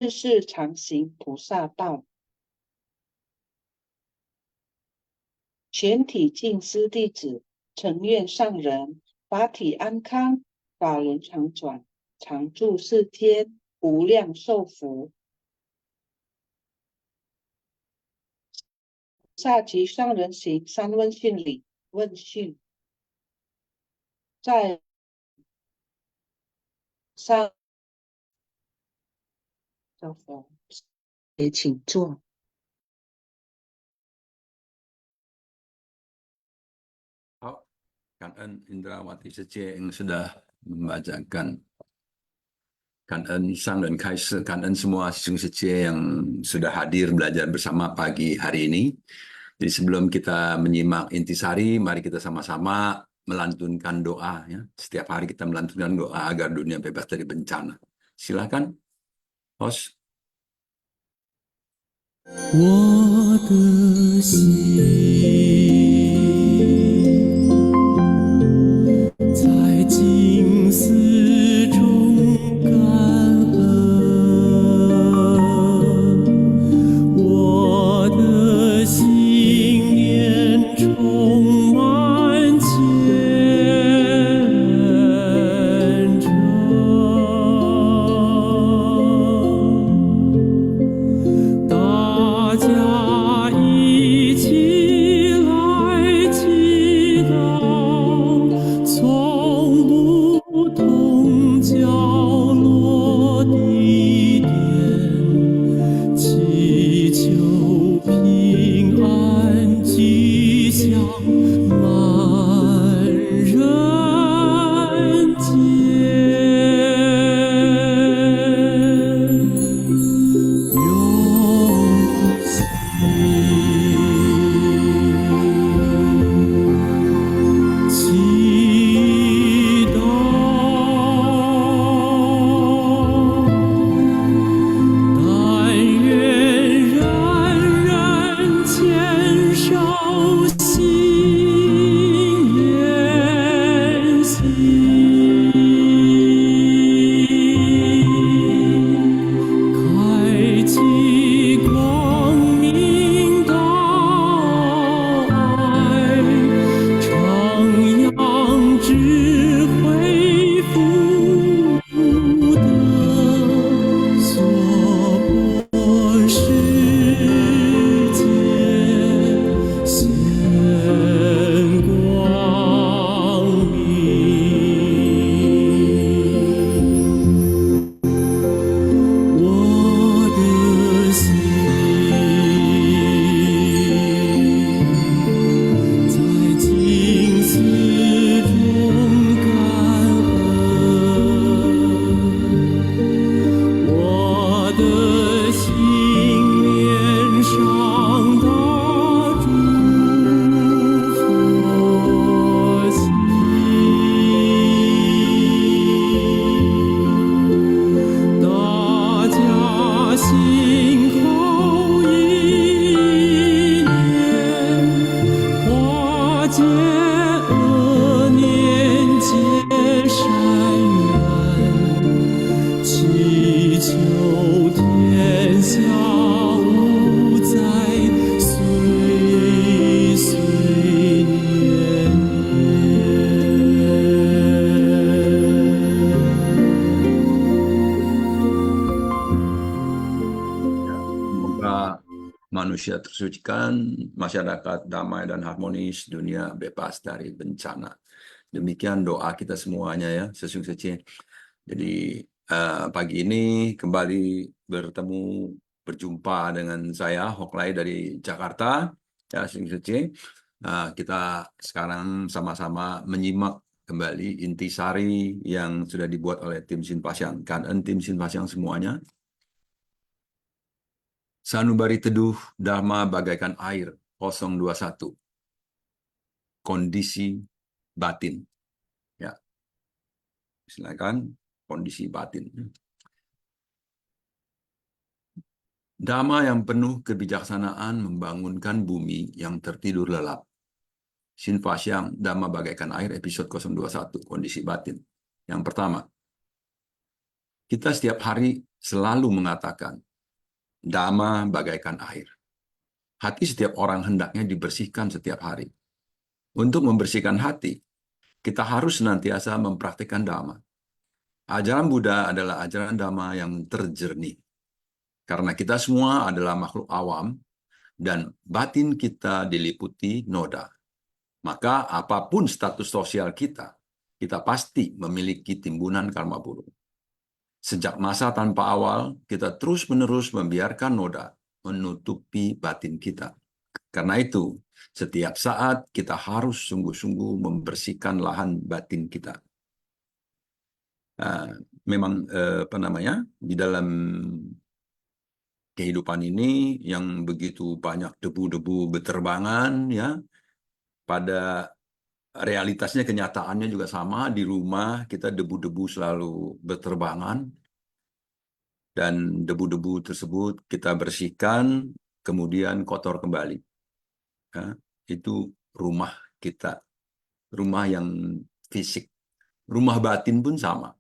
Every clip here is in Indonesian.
世世常行菩萨道，全体净师弟子，诚愿上人法体安康，法轮常转，常住世间，无量寿福。下集上人行三问讯礼问讯，在上的佛也请坐。好, Kangen Indrawati Sece yang sudah membacakan. Kangen Sangren Kaisar, kangen semua Sisung Sece yang sudah hadir belajar bersama pagi hari ini. Jadi sebelum kita menyimak intisari, mari kita sama-sama melantunkan doa. Ya. Setiap hari kita melantunkan doa agar dunia bebas dari bencana. Silakan, host. 我的心在静思中感恩，我的心念充满虔诚。大家一起来祈祷，从不同角落地点，祈求平安吉祥满人间。永祈祷，但愿人人牵手心连心。开启光明道爱，徜徉智慧福德，娑婆世界现光明。我的心在静思中感恩，我的心念上的诸佛心。大家心口一念，化解恶念，结善缘，祈求天下无灾，岁岁年Semoga manusia tersucikan, masyarakat damai dan harmonis, dunia bebas dari bencana. Demikian doa kita semuanya ya, Sesung Sece. Jadi pagi ini kembali berjumpa dengan saya, Hoklai dari Jakarta, ya Sesung Sece. Kita sekarang sama-sama menyimak kembali intisari yang sudah dibuat oleh tim Sinpasyang. Kangen tim Sinpasyang semuanya. Sanubari teduh Dharma bagaikan air 021. Kondisi batin. Ya. Silakan kondisi batin. Dhamma yang penuh kebijaksanaan membangunkan bumi yang tertidur lelap. Sinpasyang Dhamma bagaikan air episode 021 kondisi batin. Yang pertama, kita setiap hari selalu mengatakan, Dhamma bagaikan air. Hati setiap orang hendaknya dibersihkan setiap hari. Untuk membersihkan hati, kita harus senantiasa mempraktikkan Dhamma. Ajaran Buddha adalah ajaran Dhamma yang terjernih. Karena kita semua adalah makhluk awam, dan batin kita diliputi noda. Maka apapun status sosial kita pasti memiliki timbunan karma buruk. Sejak masa tanpa awal, kita terus-menerus membiarkan noda menutupi batin kita. Karena itu, setiap saat kita harus sungguh-sungguh membersihkan lahan batin kita. Memang di dalam kehidupan ini yang begitu banyak debu-debu berterbangan, ya, pada realitasnya, kenyataannya juga sama. Di rumah kita debu-debu selalu berterbangan, dan debu-debu tersebut kita bersihkan, kemudian kotor kembali. Ya, itu rumah kita, rumah yang fisik. Rumah batin pun sama.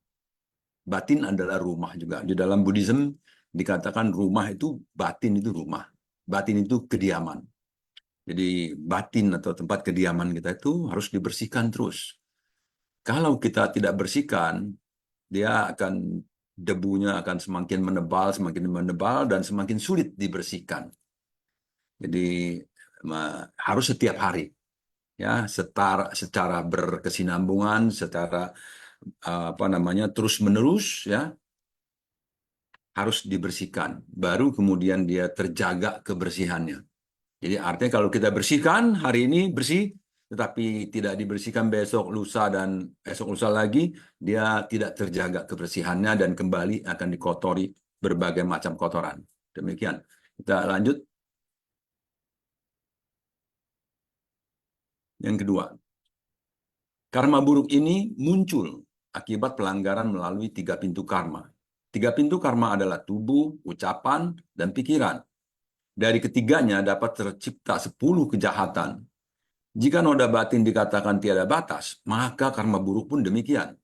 Batin adalah rumah juga. Di dalam Buddhism dikatakan rumah itu, batin itu rumah. Batin itu kediaman. Jadi batin atau tempat kediaman kita itu harus dibersihkan terus. Kalau kita tidak bersihkan, debunya akan semakin menebal, dan semakin sulit dibersihkan. Jadi harus setiap hari, ya, secara berkesinambungan, secara terus-menerus, ya, harus dibersihkan. Baru kemudian dia terjaga kebersihannya. Jadi artinya kalau kita bersihkan hari ini bersih, tetapi tidak dibersihkan besok, lusa, dan esok lusa lagi, dia tidak terjaga kebersihannya dan kembali akan dikotori berbagai macam kotoran. Demikian. Kita lanjut. Yang kedua, karma buruk ini muncul akibat pelanggaran melalui 3 pintu karma. 3 pintu karma adalah tubuh, ucapan, dan pikiran. Dari ketiganya dapat tercipta 10 kejahatan. Jika noda batin dikatakan tiada batas, maka karma buruk pun demikian.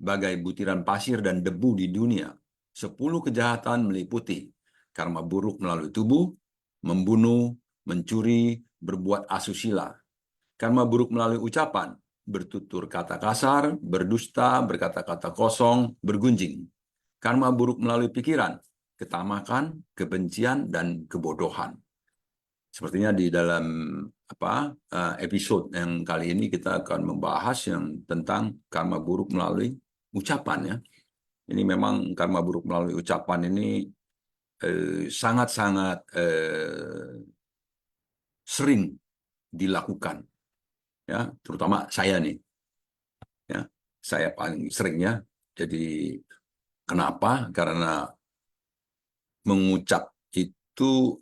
Bagai butiran pasir dan debu di dunia, 10 kejahatan meliputi karma buruk melalui tubuh, membunuh, mencuri, berbuat asusila. Karma buruk melalui ucapan, bertutur kata kasar, berdusta, berkata-kata kosong, bergunjing. Karma buruk melalui pikiran, ketamakan, kebencian, dan kebodohan. Sepertinya di dalam episode yang kali ini kita akan membahas yang tentang karma buruk melalui ucapan, ya. Ini memang karma buruk melalui ucapan ini sangat-sangat sering dilakukan, ya, terutama saya nih, ya, saya paling seringnya. Jadi kenapa? Karena mengucap itu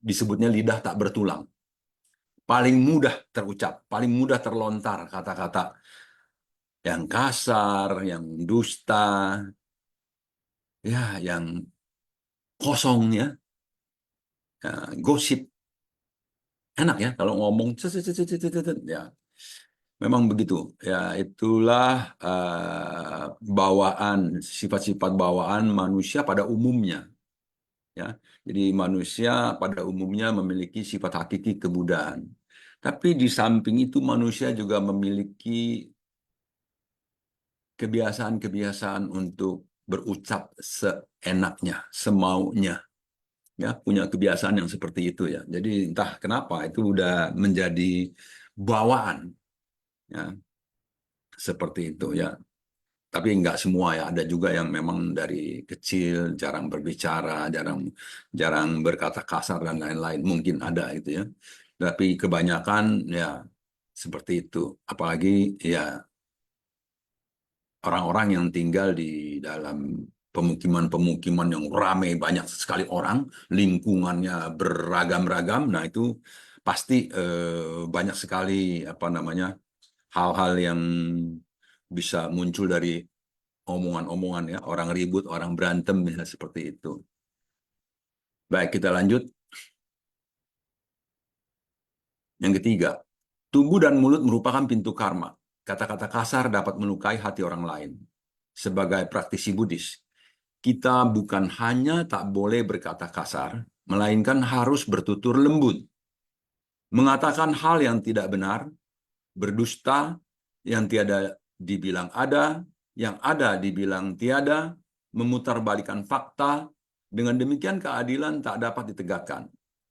disebutnya lidah tak bertulang. Paling mudah terucap, paling mudah terlontar kata-kata yang kasar, yang dusta, ya, yang kosong, ya, gosip. Enak ya kalau ngomong, ya. Memang begitu, ya, itulah bawaan, sifat-sifat bawaan manusia pada umumnya, ya. Jadi manusia pada umumnya memiliki sifat hakiki kebudaan. Tapi di samping itu manusia juga memiliki kebiasaan-kebiasaan untuk berucap seenaknya, semaunya. Ya, punya kebiasaan yang seperti itu, ya. Jadi entah kenapa itu udah menjadi bawaan, ya, seperti itu, ya. Tapi nggak semua, ya. Ada juga yang memang dari kecil jarang berbicara, jarang berkata kasar dan lain-lain. Mungkin ada itu, ya. Tapi kebanyakan, ya, seperti itu. Apalagi, ya, orang-orang yang tinggal di dalam pemukiman-pemukiman yang ramai, banyak sekali orang, lingkungannya beragam-ragam. Nah, itu pasti banyak sekali hal-hal yang bisa muncul dari omongan-omongan, ya, orang ribut, orang berantem, ya, seperti itu. Baik, kita lanjut. Yang ketiga, tubuh dan mulut merupakan pintu karma. Kata-kata kasar dapat melukai hati orang lain. Sebagai praktisi Buddhis, kita bukan hanya tak boleh berkata kasar, melainkan harus bertutur lembut. Mengatakan hal yang tidak benar, berdusta, yang tiada dibilang ada, yang ada dibilang tiada, memutarbalikan fakta. Dengan demikian keadilan tak dapat ditegakkan.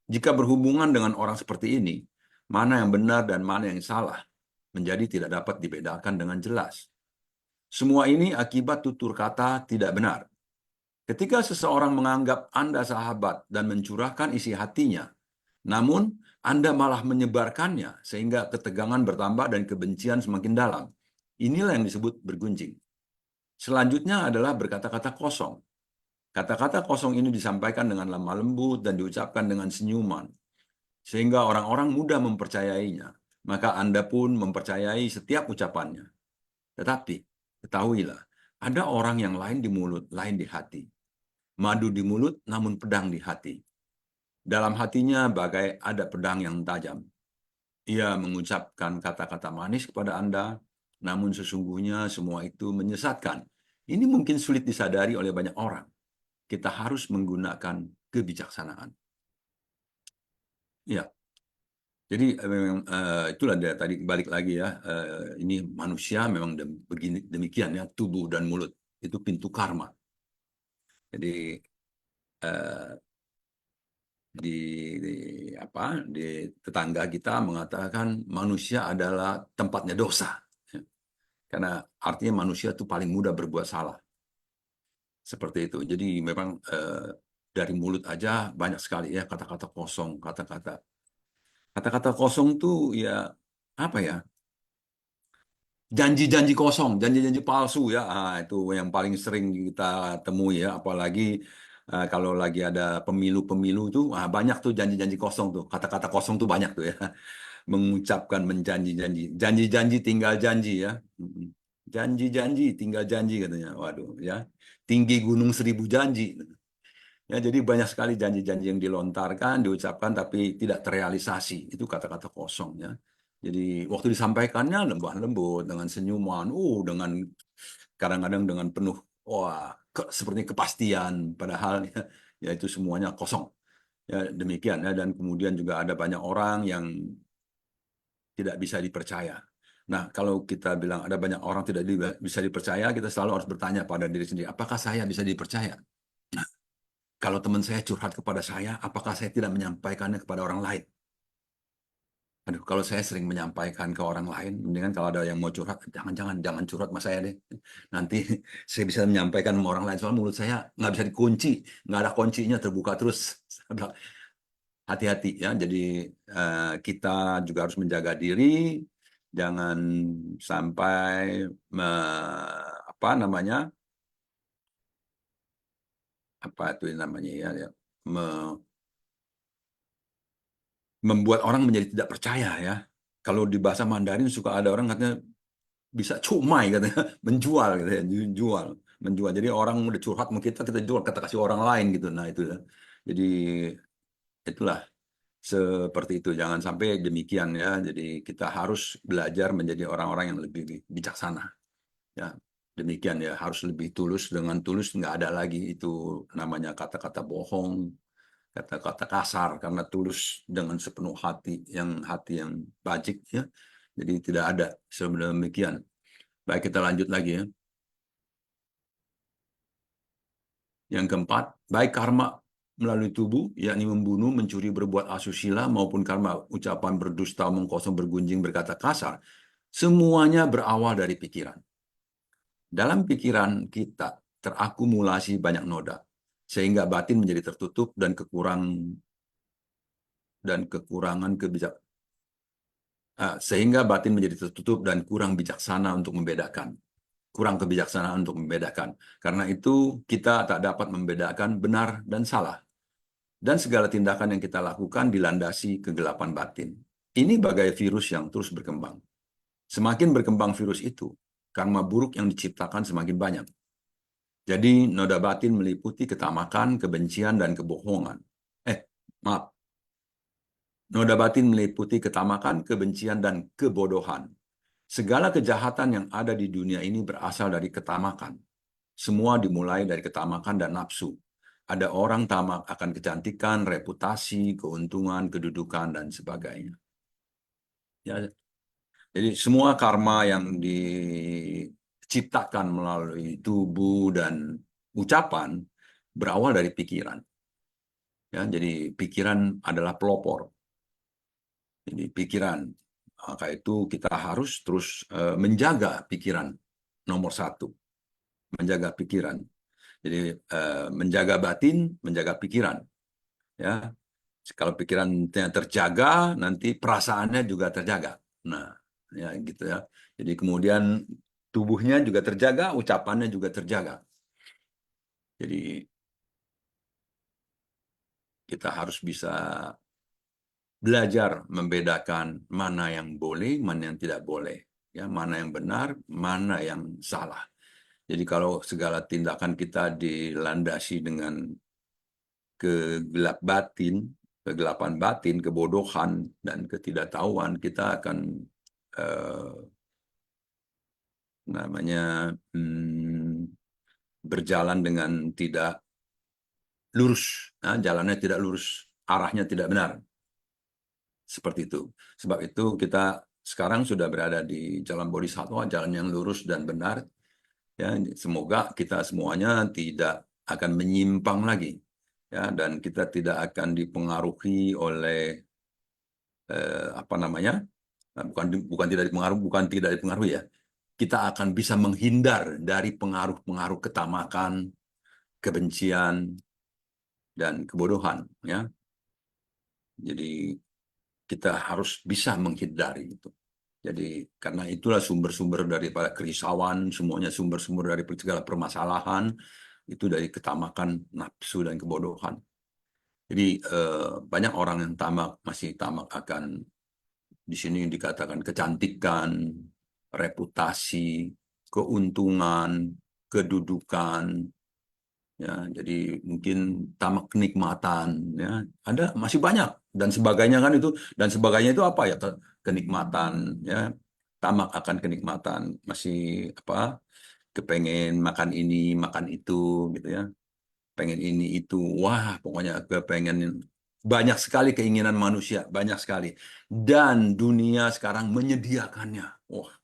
Jika berhubungan dengan orang seperti ini, mana yang benar dan mana yang salah menjadi tidak dapat dibedakan dengan jelas. Semua ini akibat tutur kata tidak benar. Ketika seseorang menganggap Anda sahabat dan mencurahkan isi hatinya, namun Anda malah menyebarkannya sehingga ketegangan bertambah dan kebencian semakin dalam. Inilah yang disebut bergunjing. Selanjutnya adalah berkata-kata kosong. Kata-kata kosong ini disampaikan dengan lemah lembut dan diucapkan dengan senyuman, sehingga orang-orang mudah mempercayainya. Maka Anda pun mempercayai setiap ucapannya. Tetapi, ketahuilah, ada orang yang lain di mulut, lain di hati. Madu di mulut, namun pedang di hati. Dalam hatinya bagai ada pedang yang tajam. Ia mengucapkan kata-kata manis kepada Anda, namun sesungguhnya semua itu menyesatkan. Ini mungkin sulit disadari oleh banyak orang. Kita harus menggunakan kebijaksanaan. Ya, jadi memang itulah dia tadi balik lagi ya. Ini manusia memang begini demikian ya, tubuh dan mulut itu pintu karma. Jadi di tetangga kita mengatakan manusia adalah tempatnya dosa, karena artinya manusia itu paling mudah berbuat salah. Seperti itu. Jadi memang dari mulut aja banyak sekali ya kata-kata kosong, kata-kata kosong tuh ya apa ya? Janji-janji kosong, janji-janji palsu ya. Itu yang paling sering kita temui ya, apalagi kalau lagi ada pemilu-pemilu tuh banyak tuh janji-janji kosong tuh. Kata-kata kosong tuh banyak tuh ya. Mengucapkan menjanji-janji, janji-janji tinggal janji ya. Janji-janji tinggal janji katanya. Waduh ya. Tinggi gunung 1000 janji. Ya, jadi banyak sekali janji-janji yang dilontarkan, diucapkan tapi tidak terrealisasi. Itu kata-kata kosong ya. Jadi waktu disampaikannya lembut dengan senyuman, dengan kadang-kadang dengan penuh seperti kepastian, padahal ya itu semuanya kosong. Ya demikian ya, dan kemudian juga ada banyak orang yang tidak bisa dipercaya. Nah, kalau kita bilang ada banyak orang tidak bisa dipercaya, kita selalu harus bertanya pada diri sendiri, apakah saya bisa dipercaya? Nah, kalau teman saya curhat kepada saya, apakah saya tidak menyampaikannya kepada orang lain? Aduh, kalau saya sering menyampaikan ke orang lain, mendingan kalau ada yang mau curhat, jangan curhat sama saya deh. Nanti saya bisa menyampaikan sama orang lain, soal mulut saya nggak bisa dikunci, nggak ada kuncinya, terbuka terus. Hati-hati ya, jadi kita juga harus menjaga diri, jangan sampai membuat orang menjadi tidak percaya ya. Kalau di bahasa Mandarin suka ada orang katanya bisa cumai katanya, menjual katanya, menjual. Jadi orang udah curhat sama kita jual, kita kasih orang lain gitu. Nah itu ya. Jadi itulah seperti itu, jangan sampai demikian ya. Jadi kita harus belajar menjadi orang-orang yang lebih bijaksana ya. Demikian ya, harus lebih tulus. Dengan tulus nggak ada lagi itu namanya kata-kata bohong, kata-kata kasar, karena tulus dengan sepenuh hati yang bajik ya. Jadi tidak ada sebenarnya demikian. Baik, kita lanjut lagi ya. Yang keempat, baik karma melalui tubuh, yakni membunuh, mencuri, berbuat asusila, maupun karma ucapan berdusta, mengkosong, bergunjing, berkata kasar, semuanya berawal dari pikiran. Dalam pikiran kita terakumulasi banyak noda, sehingga batin menjadi tertutup dan sehingga batin menjadi tertutup dan kurang bijaksana untuk membedakan. Kurang kebijaksanaan untuk membedakan. Karena itu kita tak dapat membedakan benar dan salah. Dan segala tindakan yang kita lakukan dilandasi kegelapan batin. Ini bagai virus yang terus berkembang. Semakin berkembang virus itu, karma buruk yang diciptakan semakin banyak. Jadi noda batin meliputi ketamakan, kebencian, dan kebohongan. Noda batin meliputi ketamakan, kebencian, dan kebodohan. Segala kejahatan yang ada di dunia ini berasal dari ketamakan. Semua dimulai dari ketamakan dan nafsu. Ada orang tamak akan kecantikan, reputasi, keuntungan, kedudukan, dan sebagainya. Ya, jadi semua karma yang diciptakan melalui tubuh dan ucapan berawal dari pikiran. Ya, jadi pikiran adalah pelopor. Jadi pikiran, maka itu kita harus terus menjaga pikiran nomor satu, menjaga pikiran. Jadi menjaga batin, menjaga pikiran. Ya, kalau pikirannya terjaga, nanti perasaannya juga terjaga. Nah, ya gitu ya. Jadi kemudian tubuhnya juga terjaga, ucapannya juga terjaga. Jadi kita harus bisa belajar membedakan mana yang boleh, mana yang tidak boleh. Ya, mana yang benar, mana yang salah. Jadi kalau segala tindakan kita dilandasi dengan kegelapan batin, kebodohan, dan ketidaktahuan, kita akan berjalan dengan tidak lurus. Nah, jalannya tidak lurus, arahnya tidak benar. Seperti itu. Sebab itu kita sekarang sudah berada di jalan Bodhisattva, jalan yang lurus dan benar. Ya, semoga kita semuanya tidak akan menyimpang lagi. Ya, dan kita tidak akan dipengaruhi oleh bukan tidak dipengaruhi ya. Kita akan bisa menghindar dari pengaruh-pengaruh ketamakan, kebencian, dan kebodohan. Ya, jadi kita harus bisa menghindari itu. Jadi karena itulah sumber-sumber daripada kerisauan, semuanya sumber-sumber dari segala permasalahan itu dari ketamakan, nafsu, dan kebodohan. Jadi banyak orang yang masih tamak akan, di sini dikatakan kecantikan, reputasi, keuntungan, kedudukan, ya, jadi mungkin tamak kenikmatan, ya, ada masih banyak dan sebagainya kan itu, dan sebagainya itu apa ya, kenikmatan, ya, tamak akan kenikmatan, masih apa, kepengen makan ini, makan itu, gitu ya, pengen ini itu, wah pokoknya kepengen, banyak sekali keinginan manusia, banyak sekali, dan dunia sekarang menyediakannya, wah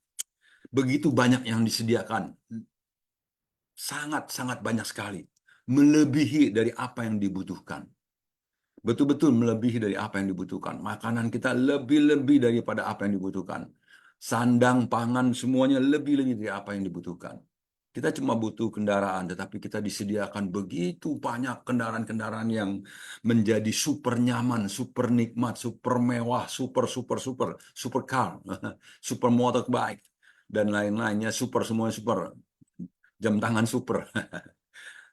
begitu banyak yang disediakan, sangat-sangat banyak sekali, melebihi dari apa yang dibutuhkan. Betul-betul melebihi dari apa yang dibutuhkan. Makanan kita lebih-lebih daripada apa yang dibutuhkan. Sandang, pangan, semuanya lebih-lebih dari apa yang dibutuhkan. Kita cuma butuh kendaraan, tetapi kita disediakan begitu banyak kendaraan-kendaraan yang menjadi super nyaman, super nikmat, super mewah, super car, super motorbike, dan lain-lainnya, super, semuanya super. Jam tangan super.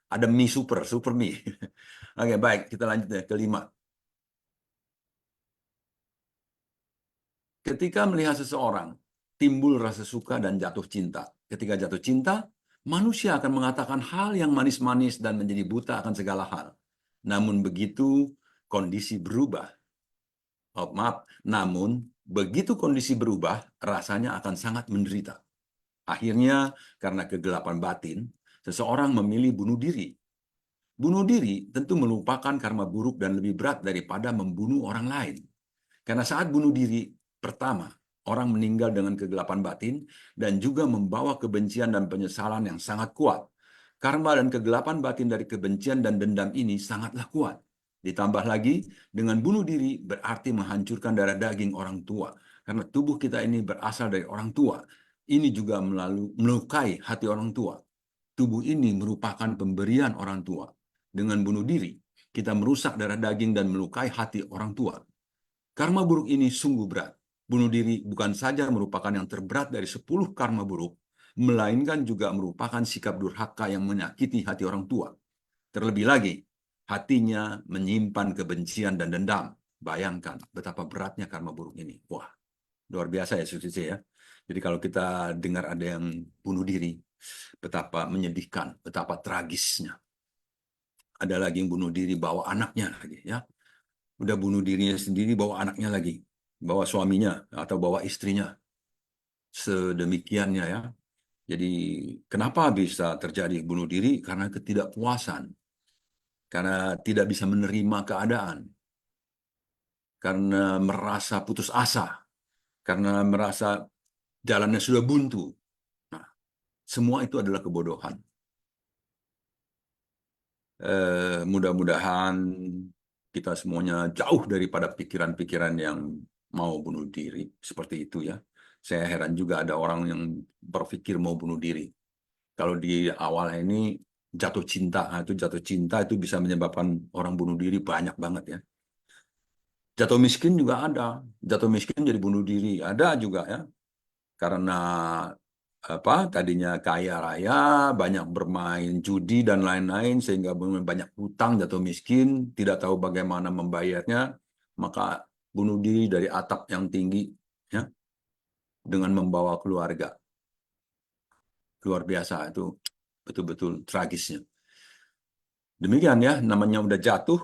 Ada mie super mie. Oke, baik, kita lanjut ya, kelima. Ketika melihat seseorang, timbul rasa suka dan jatuh cinta. Ketika jatuh cinta, manusia akan mengatakan hal yang manis-manis dan menjadi buta akan segala hal. Namun begitu kondisi berubah. Oh, maaf, namun begitu kondisi berubah, rasanya akan sangat menderita. Akhirnya, karena kegelapan batin, seseorang memilih bunuh diri. Bunuh diri tentu melupakan karma buruk dan lebih berat daripada membunuh orang lain. Karena saat bunuh diri pertama, orang meninggal dengan kegelapan batin dan juga membawa kebencian dan penyesalan yang sangat kuat. Karma dan kegelapan batin dari kebencian dan dendam ini sangatlah kuat. Ditambah lagi, dengan bunuh diri berarti menghancurkan darah daging orang tua. Karena tubuh kita ini berasal dari orang tua. Ini juga melukai hati orang tua. Tubuh ini merupakan pemberian orang tua. Dengan bunuh diri, kita merusak darah daging dan melukai hati orang tua. Karma buruk ini sungguh berat. Bunuh diri bukan saja merupakan yang terberat dari 10 karma buruk, melainkan juga merupakan sikap durhaka yang menyakiti hati orang tua. Terlebih lagi, hatinya menyimpan kebencian dan dendam. Bayangkan betapa beratnya karma buruk ini. Wah, luar biasa ya, Suci ya. Jadi kalau kita dengar ada yang bunuh diri, betapa menyedihkan, betapa tragisnya. Ada lagi yang bunuh diri bawa anaknya lagi, ya. Udah bunuh dirinya sendiri, bawa anaknya lagi, bawa suaminya atau bawa istrinya. Sedemikiannya ya. Jadi kenapa bisa terjadi bunuh diri? Karena ketidakpuasan, karena tidak bisa menerima keadaan, karena merasa putus asa, karena merasa jalannya sudah buntu. Nah, semua itu adalah kebodohan. Mudah-mudahan kita semuanya jauh daripada pikiran-pikiran yang mau bunuh diri seperti itu ya. Saya heran juga ada orang yang berpikir mau bunuh diri. Kalau di awal ini jatuh cinta itu bisa menyebabkan orang bunuh diri banyak banget ya. Jatuh miskin juga ada, jatuh miskin jadi bunuh diri ada juga ya. Karena tadinya kaya raya, banyak bermain judi dan lain-lain sehingga banyak hutang, jatuh miskin, tidak tahu bagaimana membayarnya, maka bunuh diri dari atap yang tinggi ya dengan membawa keluarga. Luar biasa itu, betul-betul tragisnya. Demikian ya, namanya udah jatuh,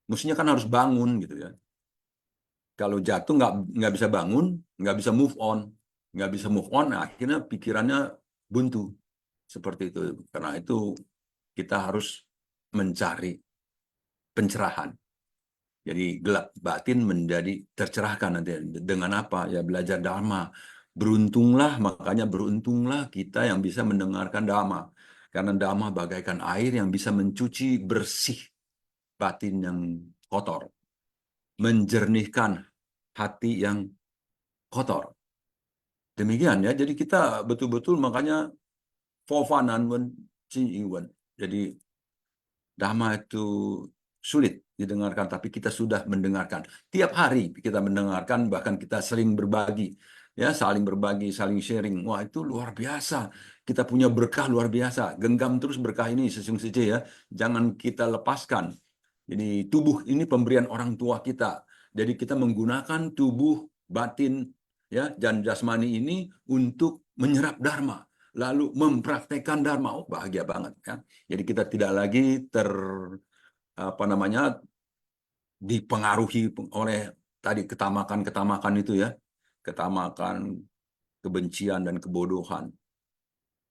mestinya kan harus bangun gitu ya. Kalau jatuh nggak bisa bangun, nggak bisa move on, akhirnya pikirannya buntu seperti itu. Karena itu kita harus mencari pencerahan. Jadi gelap batin menjadi tercerahkan nanti dengan apa? Ya belajar dharma. Makanya beruntunglah kita yang bisa mendengarkan dhamma. Karena dhamma bagaikan air yang bisa mencuci bersih batin yang kotor, menjernihkan hati yang kotor. Demikian ya. Jadi kita betul-betul makanya fofanan wen iwan. Jadi dhamma itu sulit didengarkan, tapi kita sudah mendengarkan. Tiap hari kita mendengarkan, bahkan kita sering berbagi, ya saling berbagi, saling sharing. Wah itu luar biasa. Kita punya berkah luar biasa. Genggam terus berkah ini sesungguhnya ya. Jangan kita lepaskan. Jadi tubuh ini pemberian orang tua kita. Jadi kita menggunakan tubuh, batin, ya dan jasmani ini untuk menyerap dharma, lalu mempraktekkan dharma. Oh bahagia banget ya. Jadi kita tidak lagi dipengaruhi oleh tadi ketamakan itu ya, ketamakan, kebencian dan kebodohan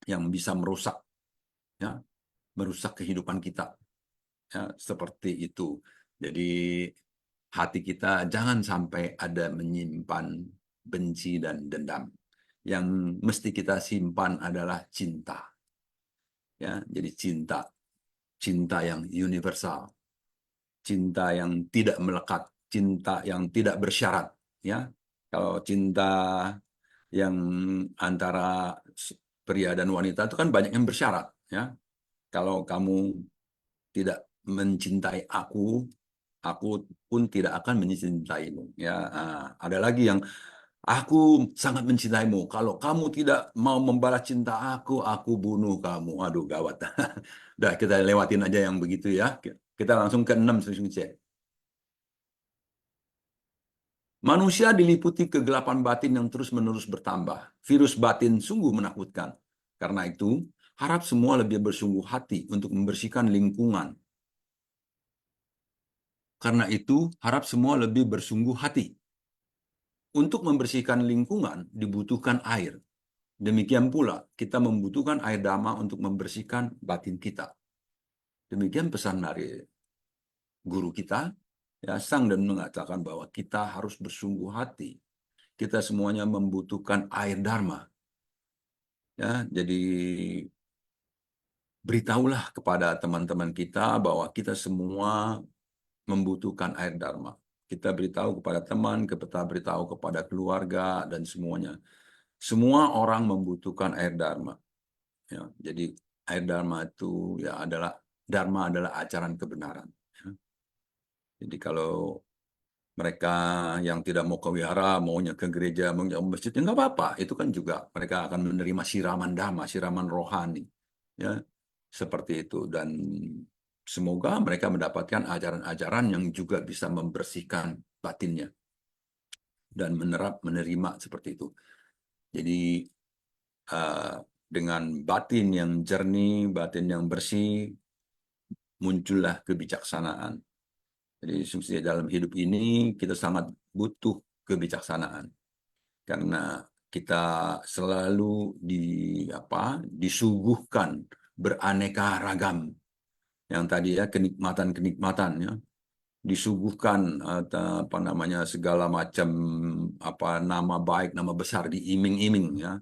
yang bisa merusak kehidupan kita ya, seperti itu. Jadi hati kita jangan sampai ada menyimpan benci dan dendam. Yang mesti kita simpan adalah cinta. Ya, jadi cinta yang universal, cinta yang tidak melekat, cinta yang tidak bersyarat. Ya, kalau cinta yang antara pria dan wanita itu kan banyak yang bersyarat. Ya, kalau kamu tidak mencintai aku pun tidak akan mencintaimu. Ya, ada lagi yang aku sangat mencintaimu. Kalau kamu tidak mau membalas cinta aku bunuh kamu. Aduh, gawat. Udah, kita lewatin aja yang begitu ya. Kita langsung ke 6. Manusia diliputi kegelapan batin yang terus-menerus bertambah. Virus batin sungguh menakutkan. Karena itu, harap semua lebih bersungguh hati untuk membersihkan lingkungan. Karena itu, harap semua lebih bersungguh hati. Untuk membersihkan lingkungan dibutuhkan air. Demikian pula kita membutuhkan air dhamma untuk membersihkan batin kita. Demikian pesan dari guru kita, ya, sang dan mengatakan bahwa kita harus bersungguh hati. Kita semuanya membutuhkan air dharma. Ya, jadi beritahulah kepada teman-teman kita bahwa kita semua membutuhkan air dharma. Kita beritahu kepada teman, kita beritahu kepada keluarga dan semuanya. Semua orang membutuhkan air dharma. Ya, jadi air dharma itu ya dharma adalah ajaran kebenaran. Ya. Jadi kalau mereka yang tidak mau ke wihara, maunya ke gereja, maunya ke masjid, ya nggak apa-apa. Itu kan juga mereka akan menerima siraman dhamma, siraman rohani. Ya, seperti itu. Dan semoga mereka mendapatkan ajaran-ajaran yang juga bisa membersihkan batinnya dan menerima seperti itu. Jadi dengan batin yang jernih, batin yang bersih, muncullah kebijaksanaan. Jadi dalam hidup ini kita sangat butuh kebijaksanaan. Karena kita selalu disuguhkan beraneka ragam. Yang tadi ya kenikmatan-kenikmatan ya, disuguhkan segala macam nama baik, nama besar diiming-iming ya.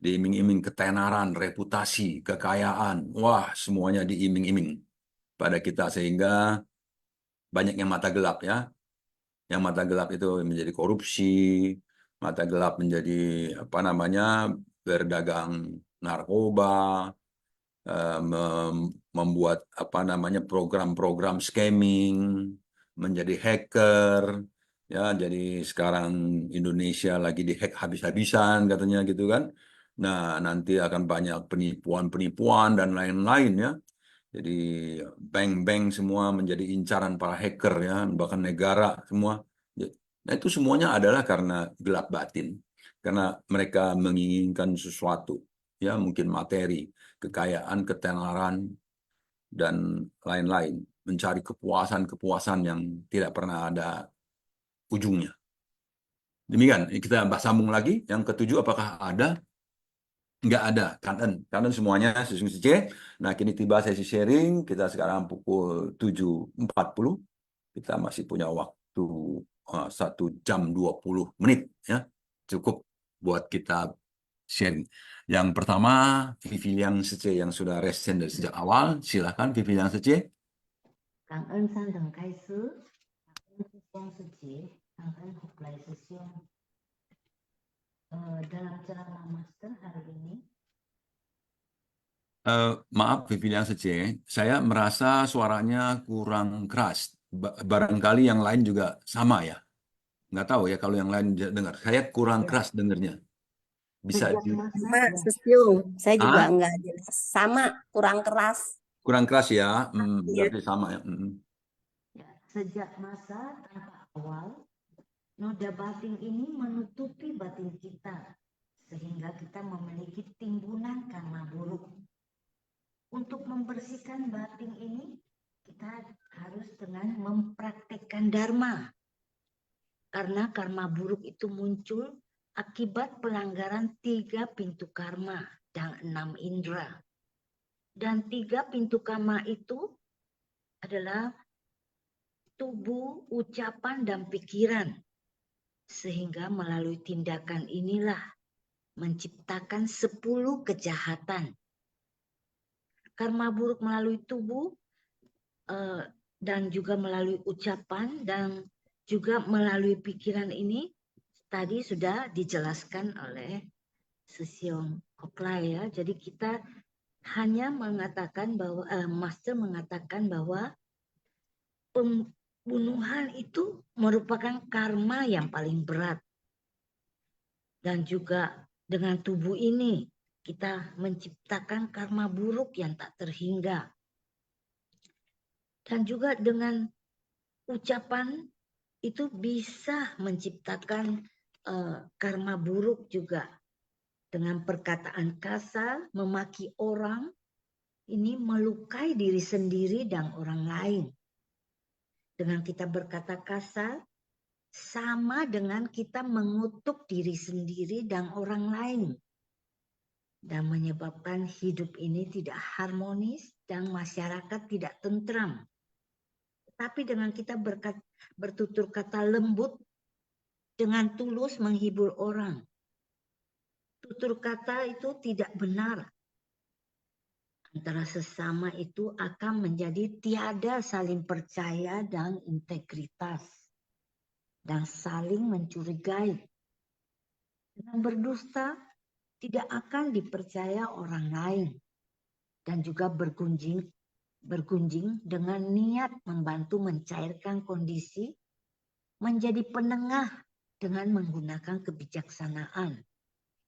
Diiming-iming ketenaran, reputasi, kekayaan. Wah, semuanya diiming-iming pada kita sehingga banyak yang mata gelap ya. Yang mata gelap itu menjadi korupsi, mata gelap menjadi berdagang narkoba, membuat program-program scamming, menjadi hacker ya. Jadi sekarang Indonesia lagi dihack habis-habisan katanya gitu kan. Nah, nanti akan banyak penipuan-penipuan dan lain-lain ya. Jadi bank-bank semua menjadi incaran para hacker ya, bahkan negara semua. Nah, itu semuanya adalah karena gelap batin. Karena mereka menginginkan sesuatu, ya mungkin materi, kekayaan, ketenaran, dan lain-lain. Mencari kepuasan-kepuasan yang tidak pernah ada ujungnya. Demikian, kita sambung lagi. Yang ketujuh, apakah ada? Nggak ada, kangen semuanya sesungguhnya. Nah, kini tiba sesi sharing. Kita sekarang pukul 7.40. Kita masih punya waktu 1 jam 20 menit. Ya. Cukup buat kita sharing. Yang pertama, Vivi Liang Sece yang sudah resen dari sejak awal. Silakan Vivi Liang Sece. 感恩三等开师，感恩师兄师姐，感恩后来师兄。Dalam ceramah Master hari ini, maaf Vivi Liang Sece, saya merasa suaranya kurang keras. Barangkali yang lain juga sama ya. Nggak tahu ya kalau yang lain dengar. Saya kurang keras dengarnya. Bisa sejak masa Sama, Sesiung. Saya juga Ah? enggak jelas. Sama, kurang keras. Kurang keras ya. Iya. Berarti sama ya. ya, sejak masa tanpa awal, noda batin ini menutupi batin kita sehingga kita memiliki timbunan karma buruk. Untuk membersihkan batin ini, kita harus dengan mempraktekkan dharma. Karena karma buruk itu muncul akibat pelanggaran 3 pintu karma dan 6 indera. Dan 3 pintu karma itu adalah tubuh, ucapan, dan pikiran. Sehingga melalui tindakan inilah menciptakan 10 kejahatan. Karma buruk melalui tubuh dan juga melalui ucapan dan juga melalui pikiran ini tadi sudah dijelaskan oleh Sesiong Oklai ya. Jadi kita hanya mengatakan bahwa Master mengatakan bahwa pembunuhan itu merupakan karma yang paling berat. Dan juga dengan tubuh ini kita menciptakan karma buruk yang tak terhingga. Dan juga dengan ucapan itu bisa menciptakan karma buruk juga. Dengan perkataan kasar, memaki orang, ini melukai diri sendiri dan orang lain. Dengan kita berkata kasar, sama dengan kita mengutuk diri sendiri dan orang lain. Dan menyebabkan hidup ini tidak harmonis dan masyarakat tidak tentram. Tapi dengan kita bertutur kata lembut, dengan tulus menghibur orang. Tutur kata itu tidak benar. Antara sesama itu akan menjadi tiada saling percaya dan integritas. Dan saling mencurigai. Dengan berdusta tidak akan dipercaya orang lain. Dan juga bergunjing dengan niat membantu mencairkan kondisi, menjadi penengah dengan menggunakan kebijaksanaan.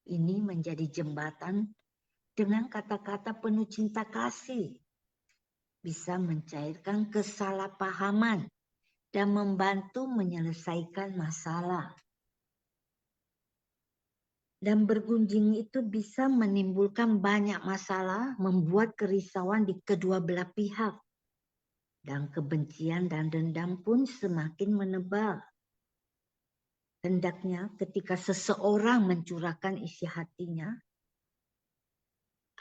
Ini menjadi jembatan dengan kata-kata penuh cinta kasih. Bisa mencairkan kesalahpahaman dan membantu menyelesaikan masalah. Dan bergunjing itu bisa menimbulkan banyak masalah, membuat kerisauan di kedua belah pihak. Dan kebencian dan dendam pun semakin menebal. hendaknya ketika seseorang mencurahkan isi hatinya,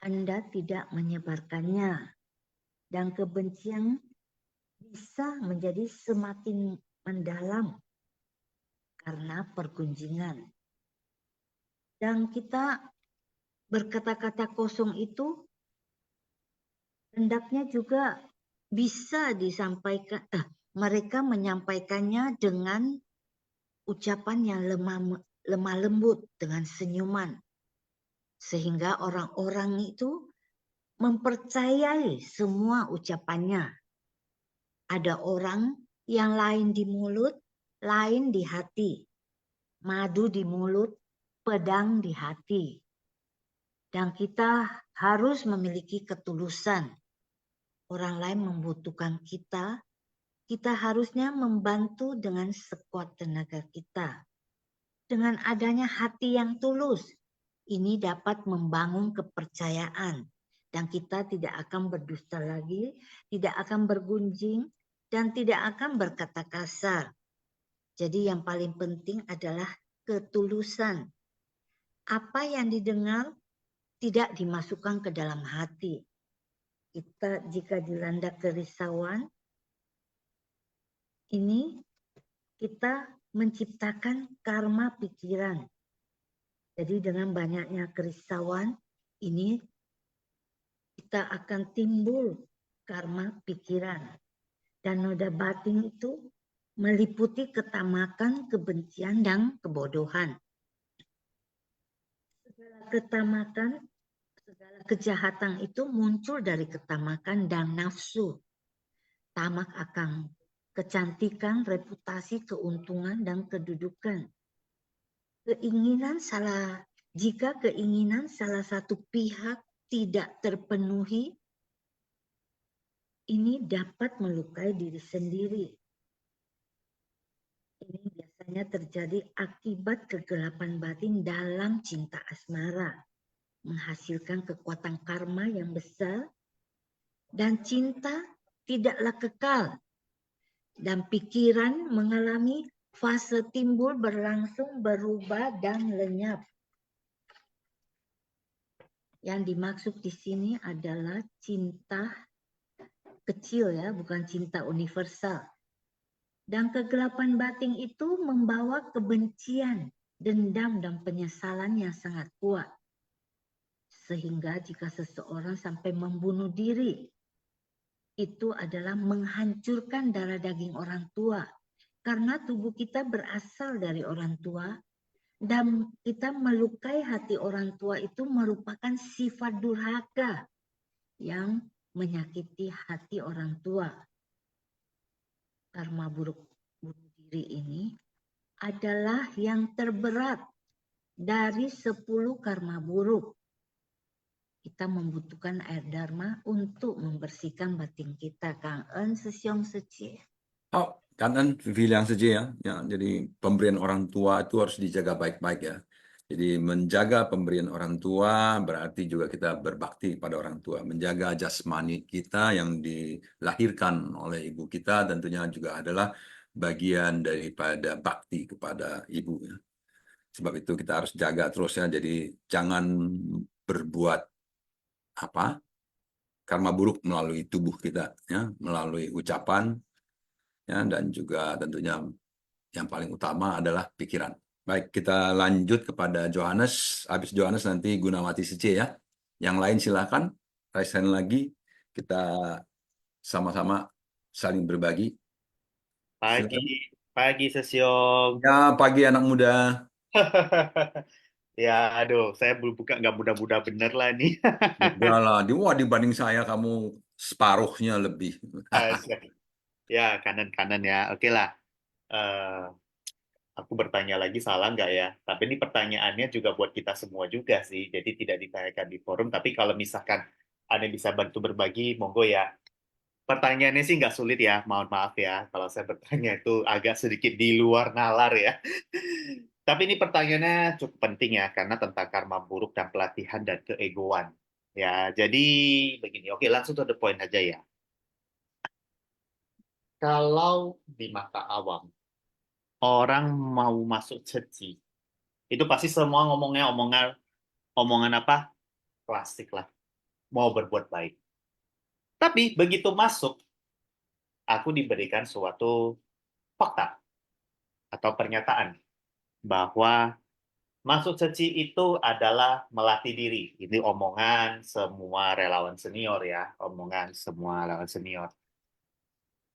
Anda tidak menyebarkannya. Dan kebencian bisa menjadi semakin mendalam karena pergunjingan. Dan kita berkata-kata kosong itu hendaknya juga bisa disampaikan, mereka menyampaikannya dengan ucapan yang lemah lembut, dengan senyuman. Sehingga orang-orang itu mempercayai semua ucapannya. Ada orang yang lain di mulut, lain di hati. Madu di mulut, pedang di hati. Dan kita harus memiliki ketulusan. Orang lain membutuhkan kita, kita harusnya membantu dengan sekuat tenaga kita. Dengan adanya hati yang tulus, ini dapat membangun kepercayaan. Dan kita tidak akan berdusta lagi, tidak akan bergunjing, dan tidak akan berkata kasar. Jadi yang paling penting adalah ketulusan. Apa yang didengar tidak dimasukkan ke dalam hati. Kita jika dilanda kerisauan, ini kita menciptakan karma pikiran. Jadi dengan banyaknya kerisauan, ini kita akan timbul karma pikiran. Dan noda batin itu meliputi ketamakan, kebencian, dan kebodohan. Segala ketamakan, segala kejahatan itu muncul dari ketamakan dan nafsu. Tamak akan kecantikan, reputasi, keuntungan, dan kedudukan. Jika keinginan salah satu pihak tidak terpenuhi, ini dapat melukai diri sendiri. Ini biasanya terjadi akibat kegelapan batin dalam cinta asmara, menghasilkan kekuatan karma yang besar, dan cinta tidaklah kekal, dan pikiran mengalami fase timbul, berlangsung, berubah, dan lenyap. Yang dimaksud di sini adalah cinta kecil ya, bukan cinta universal. Dan kegelapan batin itu membawa kebencian, dendam, dan penyesalan yang sangat kuat. Sehingga jika seseorang sampai membunuh diri, itu adalah menghancurkan darah daging orang tua. Karena tubuh kita berasal dari orang tua, dan kita melukai hati orang tua itu merupakan sifat durhaka yang menyakiti hati orang tua. Karma buruk bunuh diri ini adalah yang terberat dari 10 karma buruk. Kita membutuhkan air dharma untuk membersihkan batin kita. Kang En sesiong seci. Oh, kan bilang saja ya. Ya, jadi pemberian orang tua itu harus dijaga baik-baik ya. Jadi menjaga pemberian orang tua berarti juga kita berbakti pada orang tua. Menjaga jasmani kita yang dilahirkan oleh ibu kita tentunya juga adalah bagian daripada bakti kepada ibu. Ya. Sebab itu kita harus jaga terus ya. Jadi jangan berbuat karma buruk melalui tubuh kita, ya, melalui ucapan, ya, dan juga tentunya yang paling utama adalah pikiran. Baik, kita lanjut kepada Johannes. Habis Johannes nanti Gunawati Sece ya. Yang lain silakan raise hand lagi. Kita sama-sama saling berbagi. Silakan. Pagi Sesiong. Ya, pagi anak muda. Ya, aduh, saya belum buka, nggak mudah-mudah bener lah nih. Udah lah, dibanding saya kamu separuhnya lebih. Ya, kanan-kanan ya. Oke lah. Eh, aku bertanya lagi salah nggak ya? Tapi ini pertanyaannya juga buat kita semua juga sih. Jadi tidak ditanyakan di forum. Tapi kalau misalkan Anda bisa bantu berbagi, monggo ya. Pertanyaannya sih nggak sulit ya. Mohon maaf ya. Kalau saya bertanya itu agak sedikit di luar nalar ya. Tapi ini pertanyaannya cukup penting ya. Karena tentang karma buruk dan pelatihan dan keegoan. Ya, jadi begini. Oke, langsung to the point aja ya. Kalau di mata awam, orang mau masuk ceci, itu pasti semua ngomongnya omongan apa? Klasik lah. Mau berbuat baik. Tapi begitu masuk, aku diberikan suatu fakta atau pernyataan bahwa masuk ceci itu adalah melatih diri. Ini omongan semua relawan senior ya, omongan semua relawan senior.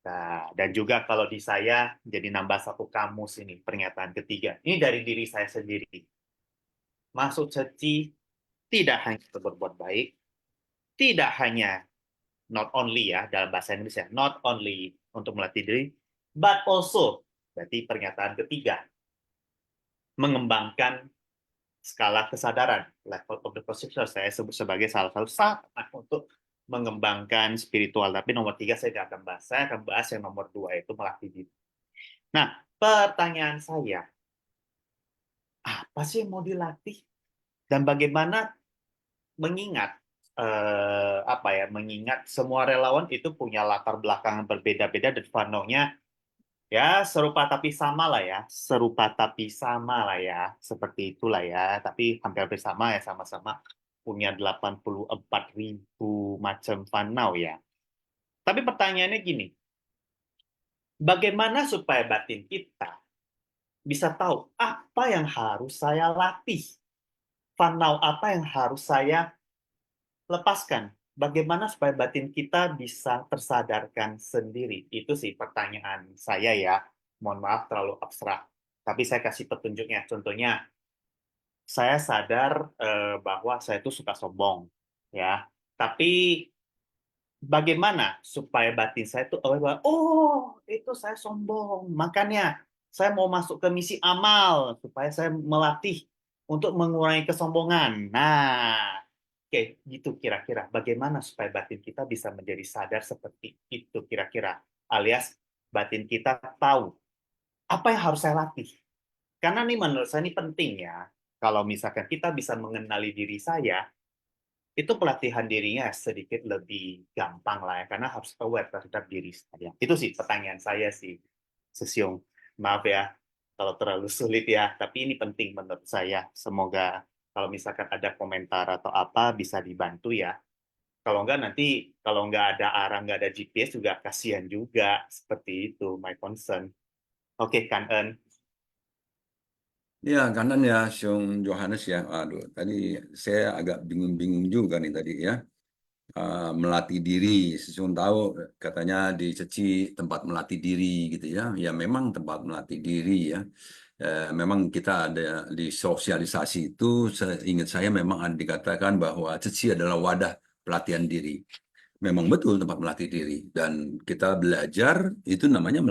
Nah, dan juga kalau di saya jadi nambah satu kamus ini, pernyataan ketiga. Ini dari diri saya sendiri. Masuk ceci tidak hanya untuk berbuat baik, tidak hanya not only ya dalam bahasa Indonesia, not only untuk melatih diri, but also, berarti pernyataan ketiga, mengembangkan skala kesadaran, level of the consciousness, saya sebut sebagai salah satu saat untuk mengembangkan spiritual. Tapi nomor 3 saya tidak akan bahas. Saya akan bahas yang nomor 2, yaitu melatih diri. Nah, pertanyaan saya, apa sih yang mau dilatih? Dan bagaimana mengingat mengingat semua relawan itu punya latar belakang berbeda-beda dan fanonya ya serupa tapi sama lah ya, seperti itulah ya, tapi hampir sama ya, sama-sama punya 84.000 macam fanau ya. Tapi pertanyaannya gini, bagaimana supaya batin kita bisa tahu apa yang harus saya latih, fanau apa yang harus saya lepaskan? Bagaimana supaya batin kita bisa tersadarkan sendiri? Itu sih pertanyaan saya ya. Mohon maaf terlalu abstrak. Tapi saya kasih petunjuknya. Contohnya, saya sadar bahwa saya itu suka sombong. Ya. Tapi bagaimana supaya batin saya itu aware bahwa, oh itu saya sombong. Makanya saya mau masuk ke misi amal. Supaya saya melatih untuk mengurangi kesombongan. Nah, oke, gitu kira-kira. Bagaimana supaya batin kita bisa menjadi sadar seperti itu kira-kira. Alias batin kita tahu apa yang harus saya latih. Karena nih menurut saya ini penting ya. Kalau misalkan kita bisa mengenali diri saya, itu pelatihan dirinya sedikit lebih gampang lah ya. Karena harus aware terhadap diri saya. Itu sih pertanyaan saya sih, Sesiung. Maaf ya kalau terlalu sulit ya. Tapi ini penting menurut saya. Semoga kalau misalkan ada komentar atau apa bisa dibantu ya. Kalau enggak nanti kalau enggak ada arah, enggak ada GPS juga kasihan juga. Seperti itu my concern. Oke, Kan En. Ya, kanan ya, Syung Johannes ya. Aduh, tadi saya agak bingung-bingung juga nih tadi ya. Melatih diri, Syung tahu katanya di Ceci tempat melatih diri gitu ya. Ya memang tempat melatih diri ya. Memang kita ada di sosialisasi itu, ingat saya memang ada dikatakan bahwa Ceci adalah wadah pelatihan diri. Memang betul tempat melatih diri. Dan kita belajar, itu namanya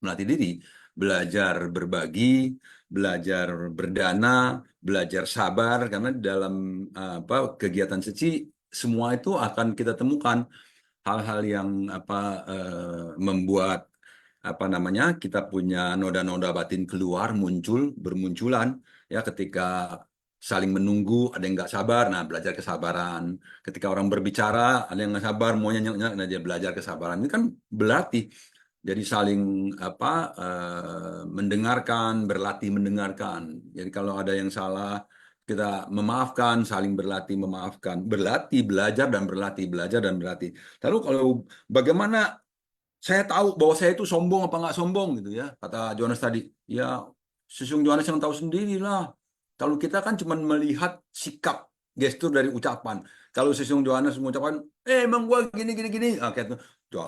melatih diri. Belajar berbagi, belajar berdana, belajar sabar, karena dalam kegiatan Ceci, semua itu akan kita temukan hal-hal yang membuat kita punya noda-noda batin keluar, bermunculan ya ketika saling menunggu, ada yang nggak sabar, nah belajar kesabaran. Ketika orang berbicara, ada yang nggak sabar, maunya nyanyi, nah dia belajar kesabaran. Ini kan berlatih. Jadi saling mendengarkan, berlatih mendengarkan. Jadi kalau ada yang salah, kita memaafkan, saling berlatih memaafkan, berlatih, belajar dan berlatih, belajar dan berlatih. Lalu kalau bagaimana saya tahu bahwa saya itu sombong apa nggak sombong gitu ya, kata Johannes tadi. Ya, Sesung Johannes yang tahu sendirilah. Kalau kita kan cuma melihat sikap, gestur dari ucapan. Kalau Sesung Johannes mengucapkan, emang gua gini gini gini, kayak itu,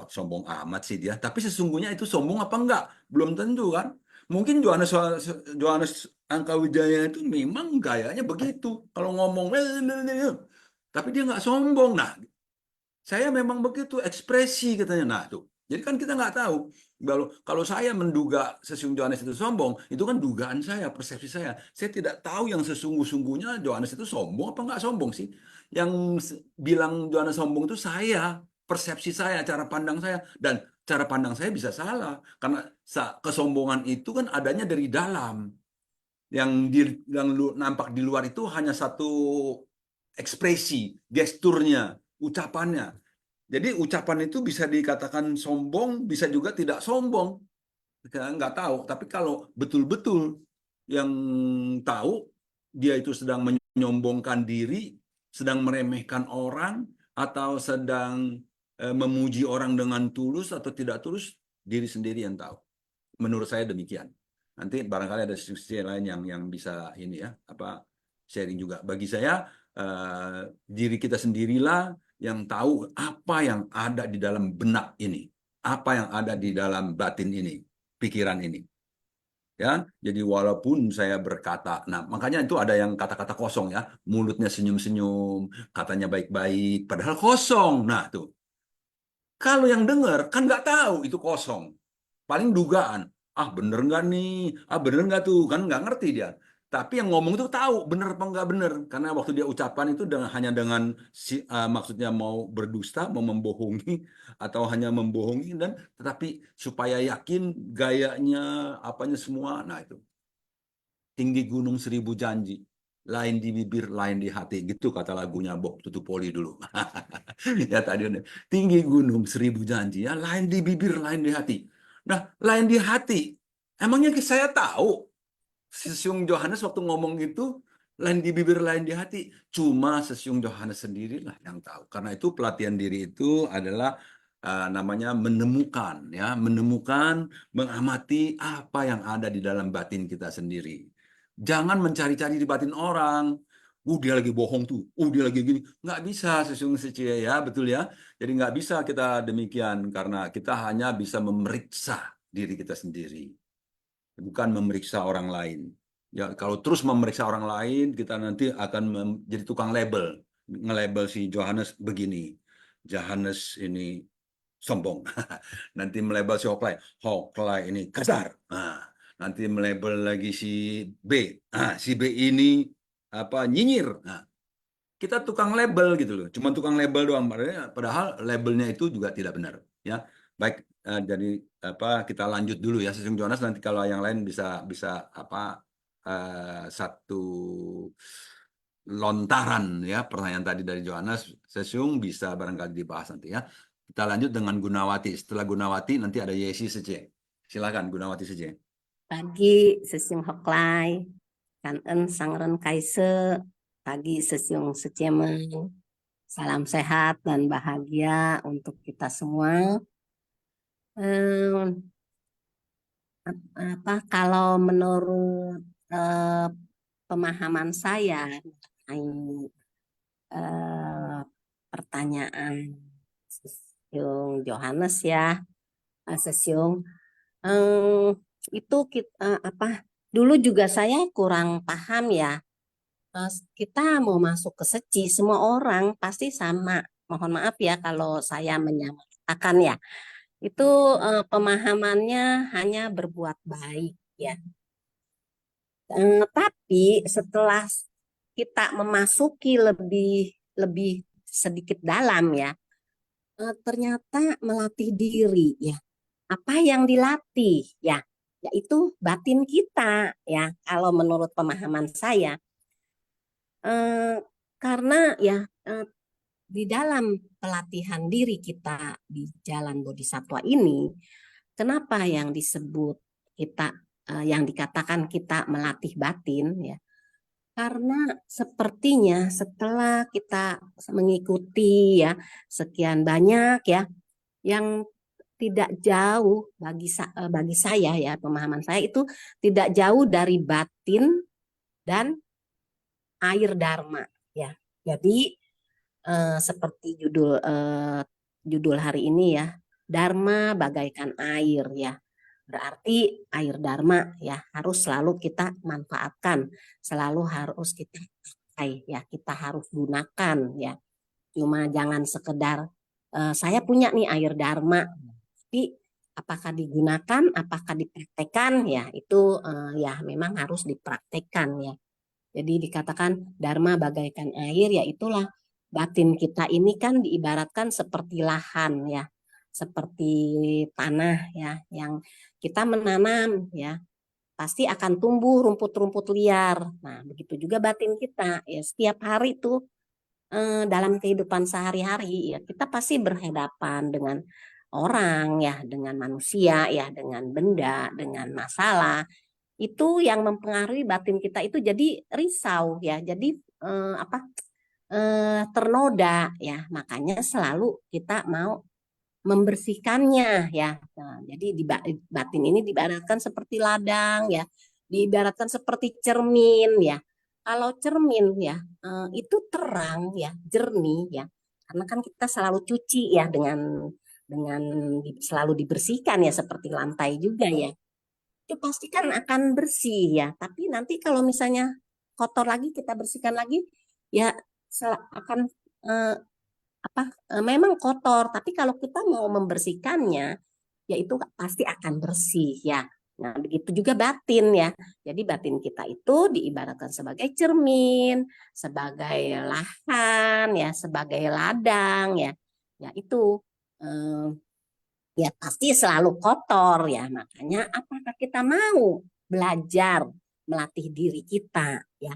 sombong amat sih dia. Tapi sesungguhnya itu sombong apa enggak? Belum tentu kan. Mungkin Johannes Angkawijaya itu memang gayanya begitu. Kalau ngomong, tapi dia nggak sombong. Nah, saya memang begitu ekspresi katanya. Nah, tuh. Jadi kan kita nggak tahu. Kalau saya menduga Sesung Johannes itu sombong, itu kan dugaan saya, persepsi saya. Saya tidak tahu yang sesungguh-sungguhnya Johannes itu sombong apa nggak sombong sih. Yang bilang Johannes sombong itu saya, persepsi saya, cara pandang saya. Dan cara pandang saya bisa salah. Karena kesombongan itu kan adanya dari dalam. Yang nampak di luar itu hanya satu ekspresi, gesturnya, ucapannya. Jadi ucapan itu bisa dikatakan sombong, bisa juga tidak sombong. nggak tahu. Tapi kalau betul-betul yang tahu dia itu sedang menyombongkan diri, sedang meremehkan orang, atau sedang memuji orang dengan tulus atau tidak tulus, diri sendiri yang tahu. Menurut saya demikian. Nanti barangkali ada sisi lain yang bisa ini ya, sharing juga. Bagi saya diri kita sendirilah yang tahu apa yang ada di dalam benak ini, apa yang ada di dalam batin ini, pikiran ini. Ya, jadi walaupun saya berkata, nah makanya itu ada yang kata-kata kosong ya, mulutnya senyum-senyum, katanya baik-baik, padahal kosong. Nah tuh, kalau yang dengar kan nggak tahu itu kosong, paling dugaan, bener nggak nih, bener nggak tuh, kan nggak ngerti dia. Tapi yang ngomong itu tahu bener apa nggak bener, karena waktu dia ucapan itu hanya dengan maksudnya mau berdusta, mau membohongi, atau hanya membohongi dan tetapi supaya yakin gayanya apanya semua. Nah itu tinggi gunung 1000 janji, lain di bibir, lain di hati, gitu kata lagunya Bob Tutupoli dulu. Ya tadi tinggi gunung 1000 janji, ya lain di bibir, lain di hati. Nah, lain di hati, emangnya saya tahu Sesiung Johannes waktu ngomong itu lain di bibir, lain di hati. Cuma Sesiung Johannes sendirilah yang tahu. Karena itu pelatihan diri itu adalah namanya menemukan, ya, menemukan, mengamati apa yang ada di dalam batin kita sendiri. Jangan mencari-cari di batin orang. Dia lagi bohong tuh. Dia lagi gini. Nggak bisa Sesiung Secie, ya, betul ya. Jadi nggak bisa kita demikian karena kita hanya bisa memeriksa diri kita sendiri, bukan memeriksa orang lain. Ya, kalau terus memeriksa orang lain, kita nanti akan jadi tukang label, nge-label si Johannes begini, Johannes ini sombong. Nanti melabel si Hoklai ini kasar. Nanti melabel lagi si B, si B ini nyinyir. Kita tukang label gitu loh, cuma tukang label doang. Padahal labelnya itu juga tidak benar. Ya, baik. Jadi kita lanjut dulu ya, Sesiung Johannes. Nanti kalau yang lain bisa satu lontaran ya pertanyaan tadi dari Johannes, Sesiung bisa barangkali dibahas nanti ya. Kita lanjut dengan Gunawati. Setelah Gunawati nanti ada Yesi Sece. Silakan Gunawati Sece. Pagi Sesiung Hoklai, Kanen Sangren Kaise, pagi Sesiung Secemeng. Salam sehat dan bahagia untuk kita semua. Kalau menurut pemahaman saya pertanyaan Sesiung Johannes ya, Sesiung itu dulu juga saya kurang paham ya. Kita mau masuk ke Seci, semua orang pasti sama. Mohon maaf ya kalau saya menyamakan ya. Itu pemahamannya hanya berbuat baik ya. Tapi setelah kita memasuki lebih sedikit dalam ya, ternyata melatih diri ya. Apa yang dilatih ya? Yaitu batin kita ya. Kalau menurut pemahaman saya, karena ya di dalam pelatihan diri kita di jalan Bodhisattva ini, kenapa yang disebut kita, yang dikatakan kita melatih batin ya? Karena sepertinya setelah kita mengikuti ya sekian banyak ya, yang tidak jauh bagi saya ya, pemahaman saya itu tidak jauh dari batin dan air dharma ya. Jadi seperti judul hari ini ya, dharma bagaikan air ya. Berarti air dharma ya harus selalu kita manfaatkan, selalu harus kita pakai ya, kita harus gunakan ya. Cuma jangan sekedar saya punya nih air dharma, tapi apakah digunakan, apakah dipraktekkan ya, itu ya memang harus dipraktekkan ya. Jadi dikatakan dharma bagaikan air, ya itulah batin kita ini kan diibaratkan seperti lahan ya, seperti tanah ya, yang kita menanam ya, pasti akan tumbuh rumput-rumput liar. Nah, begitu juga batin kita ya, setiap hari tuh dalam kehidupan sehari-hari ya, kita pasti berhadapan dengan orang ya, dengan manusia ya, dengan benda, dengan masalah, itu yang mempengaruhi batin kita itu jadi risau ya, jadi ternoda ya. Makanya selalu kita mau membersihkannya ya. Nah, jadi di batin ini diibaratkan seperti ladang ya, diibaratkan seperti cermin ya. Kalau cermin ya itu terang ya, jernih ya. Karena kan kita selalu cuci ya dengan selalu dibersihkan ya, seperti lantai juga ya. Itu pasti kan akan bersih ya. Tapi nanti kalau misalnya kotor lagi, kita bersihkan lagi ya akan memang kotor, tapi kalau kita mau membersihkannya, ya itu pasti akan bersih ya. Nah, begitu juga batin ya. Jadi batin kita itu diibaratkan sebagai cermin, sebagai lahan ya, sebagai ladang ya. Ya itu ya pasti selalu kotor ya. Makanya apakah kita mau belajar melatih diri kita ya,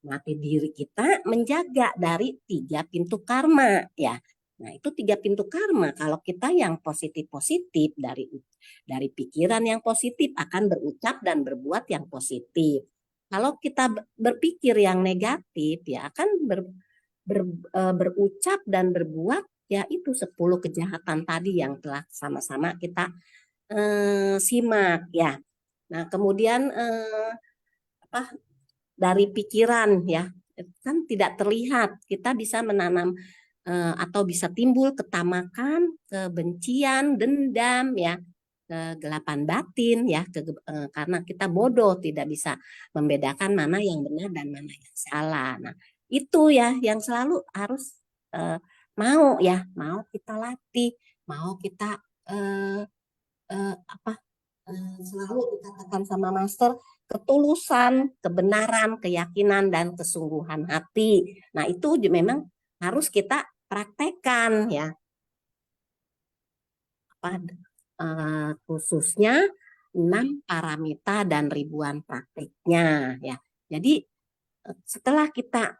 melatih diri kita menjaga dari 3 pintu karma ya. Nah, itu 3 pintu karma. Kalau kita yang positif-positif, dari pikiran yang positif akan berucap dan berbuat yang positif. Kalau kita berpikir yang negatif ya akan berucap dan berbuat ya itu 10 kejahatan tadi yang telah sama-sama kita simak ya. Nah, kemudian dari pikiran ya, kan tidak terlihat, kita bisa menanam atau bisa timbul ketamakan, kebencian, dendam ya, kegelapan batin ya, karena kita bodoh, tidak bisa membedakan mana yang benar dan mana yang salah. Nah, itu ya yang selalu harus mau kita latih, mau kita selalu dikatakan sama master, ketulusan, kebenaran, keyakinan, dan kesungguhan hati. Nah, itu memang harus kita praktekkan ya. Khususnya 6 paramita dan ribuan prakteknya ya. Jadi setelah kita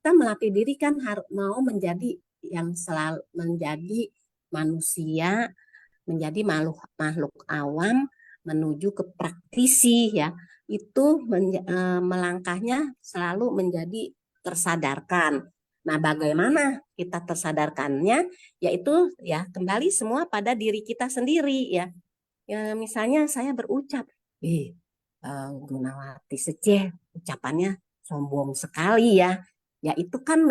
melatih diri kan harus mau menjadi yang selalu menjadi manusia, menjadi makhluk awam menuju ke praktisi ya, itu melangkahnya selalu menjadi tersadarkan. Nah, bagaimana kita tersadarkannya? Yaitu ya kembali semua pada diri kita sendiri ya. Ya misalnya saya berucap, Gunawati Seceh ucapannya sombong sekali ya. Ya itu kan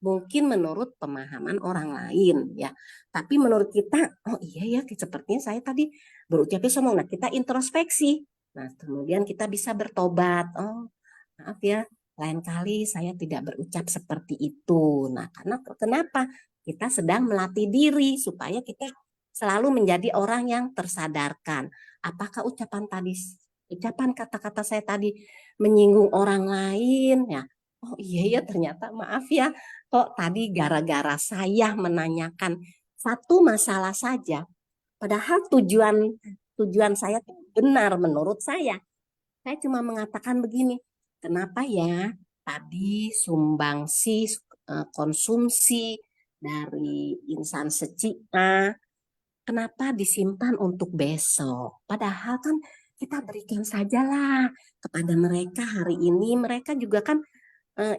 mungkin menurut pemahaman orang lain ya, tapi menurut kita oh iya ya sepertinya saya tadi berucapnya sombong. Nah, kita introspeksi, nah kemudian kita bisa bertobat, oh maaf ya lain kali saya tidak berucap seperti itu. Nah, karena kenapa kita sedang melatih diri supaya kita selalu menjadi orang yang tersadarkan. Apakah ucapan kata-kata saya tadi menyinggung orang lain ya, oh iya ya ternyata maaf ya, kok tadi gara-gara saya menanyakan satu masalah saja, padahal tujuan saya itu benar menurut saya. Saya cuma mengatakan begini, kenapa ya tadi sumbangsi konsumsi dari insan Secia, kenapa disimpan untuk besok? Padahal kan kita berikan sajalah kepada mereka hari ini. Mereka juga kan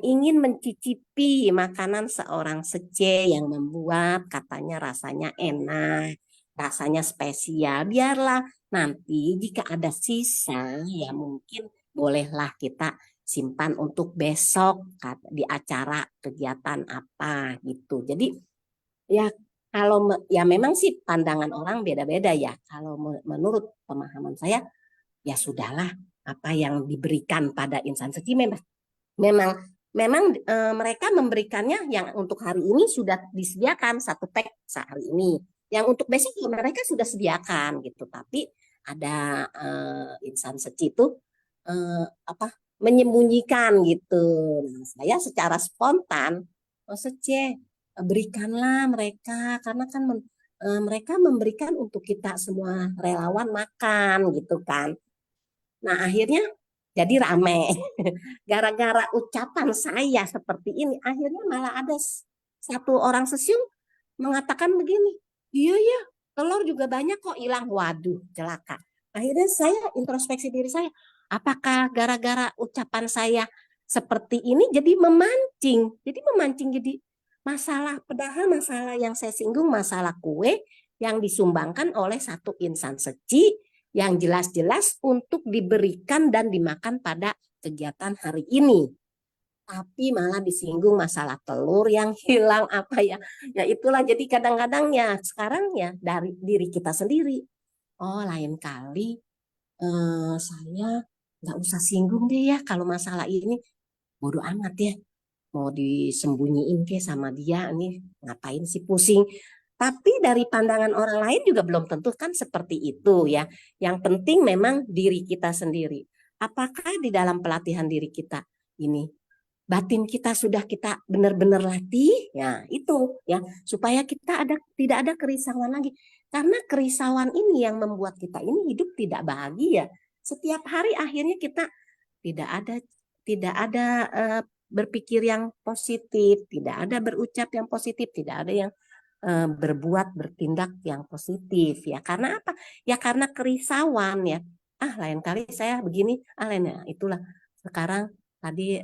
ingin mencicipi makanan seorang Seceh yang membuat katanya rasanya enak, rasanya spesial. Biarlah nanti jika ada sisa ya mungkin bolehlah kita simpan untuk besok di acara kegiatan apa gitu. Jadi ya kalau ya memang sih pandangan orang beda-beda ya. Kalau menurut pemahaman saya ya sudahlah, apa yang diberikan pada insan Seceh memang mereka memberikannya yang untuk hari ini sudah disediakan 1 pack sehari ini. Yang untuk besok ya mereka sudah sediakan gitu. Tapi ada insan Seceh itu menyembunyikan gitu. Nah, saya secara spontan, Seceh berikanlah mereka karena kan mereka memberikan untuk kita semua relawan makan gitu kan. Nah, akhirnya jadi rame. Gara-gara ucapan saya seperti ini, akhirnya malah ada 1 orang sesiung mengatakan begini, iya ya, telur juga banyak kok hilang. Waduh, celaka. Akhirnya saya introspeksi diri saya, apakah gara-gara ucapan saya seperti ini jadi memancing jadi masalah, padahal masalah yang saya singgung masalah kue yang disumbangkan oleh satu insan suci yang jelas-jelas untuk diberikan dan dimakan pada kegiatan hari ini. Tapi malah disinggung masalah telur yang hilang apa ya. Ya itulah, jadi kadang-kadang ya sekarang ya dari diri kita sendiri. Oh, lain kali saya nggak usah singgung deh ya kalau masalah ini. Bodoh amat ya. Mau disembunyiin ke sama dia, nih ngapain sih pusing. Tapi dari pandangan orang lain juga belum tentu kan seperti itu ya. Yang penting memang diri kita sendiri. Apakah di dalam pelatihan diri kita ini batin kita sudah kita benar-benar latih, ya itu ya, supaya kita tidak ada kerisauan lagi. Karena kerisauan ini yang membuat kita ini hidup tidak bahagia. Setiap hari akhirnya kita tidak ada berpikir yang positif, tidak ada berucap yang positif, tidak ada yang berbuat bertindak yang positif ya. Karena apa? Ya karena kerisauan ya. Lain kali saya begini, lain ya. Itulah sekarang tadi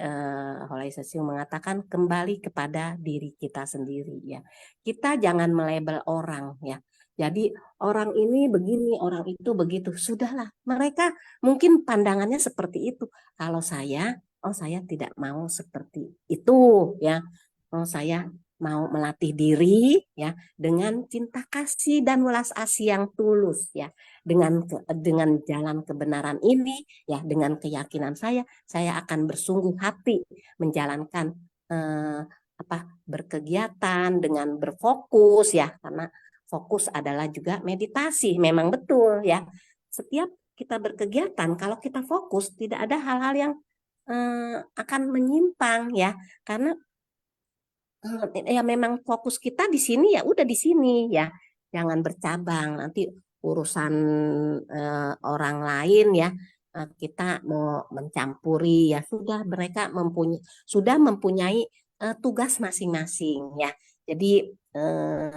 Holai Sesiung mengatakan kembali kepada diri kita sendiri ya. Kita jangan melabel orang ya. Jadi orang ini begini, orang itu begitu. Sudahlah, mereka mungkin pandangannya seperti itu. Kalau saya, saya tidak mau seperti itu ya. Saya mau melatih diri ya dengan cinta kasih dan welas asih yang tulus ya. Dengan jalan kebenaran ini ya, dengan keyakinan saya akan bersungguh hati menjalankan berkegiatan dengan berfokus ya, karena fokus adalah juga meditasi. Memang betul ya. Setiap kita berkegiatan, kalau kita fokus tidak ada hal-hal yang akan menyimpang ya, karena ya memang fokus kita di sini ya udah di sini ya, jangan bercabang nanti urusan orang lain ya kita mau mencampuri ya, sudah mereka mempunyai tugas masing-masing ya. Jadi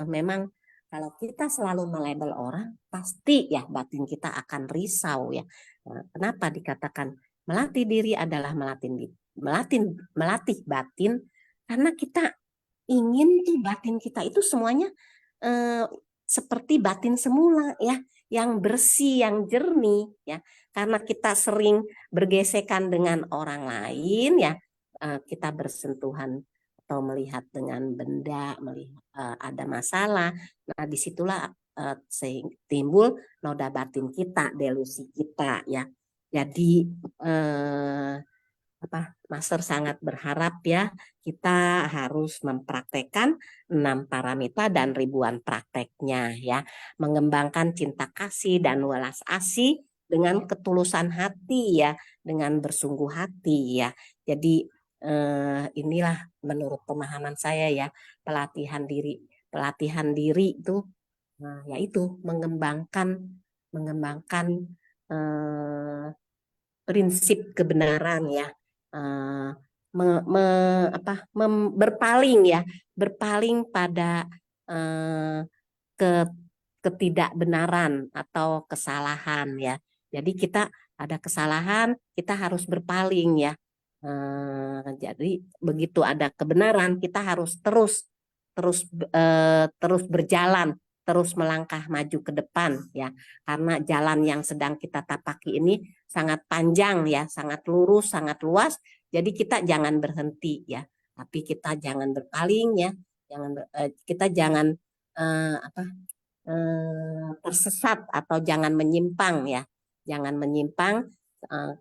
memang kalau kita selalu melabel orang pasti ya batin kita akan risau ya. Kenapa dikatakan melatih diri adalah melatih batin? Karena kita ingin tuh batin kita itu semuanya seperti batin semula ya, yang bersih, yang jernih ya. Karena kita sering bergesekan dengan orang lain ya, kita bersentuhan atau melihat dengan benda, melihat ada masalah. Nah, disitulah timbul noda batin kita, delusi kita ya. Jadi Master sangat berharap ya kita harus mempraktekkan 6 paramita dan ribuan prakteknya ya, mengembangkan cinta kasih dan welas asih dengan ketulusan hati ya, dengan bersungguh hati ya. Jadi inilah menurut pemahaman saya ya, pelatihan diri itu yaitu mengembangkan prinsip kebenaran ya. Berpaling pada ketidakbenaran atau kesalahan ya. Jadi kita ada kesalahan, kita harus berpaling ya. Jadi begitu ada kebenaran, kita harus terus berjalan, terus melangkah maju ke depan ya, karena jalan yang sedang kita tapaki ini sangat panjang ya, sangat lurus, sangat luas. Jadi kita jangan berhenti ya, tapi kita jangan berpaling ya, kita jangan tersesat atau jangan menyimpang ya, jangan menyimpang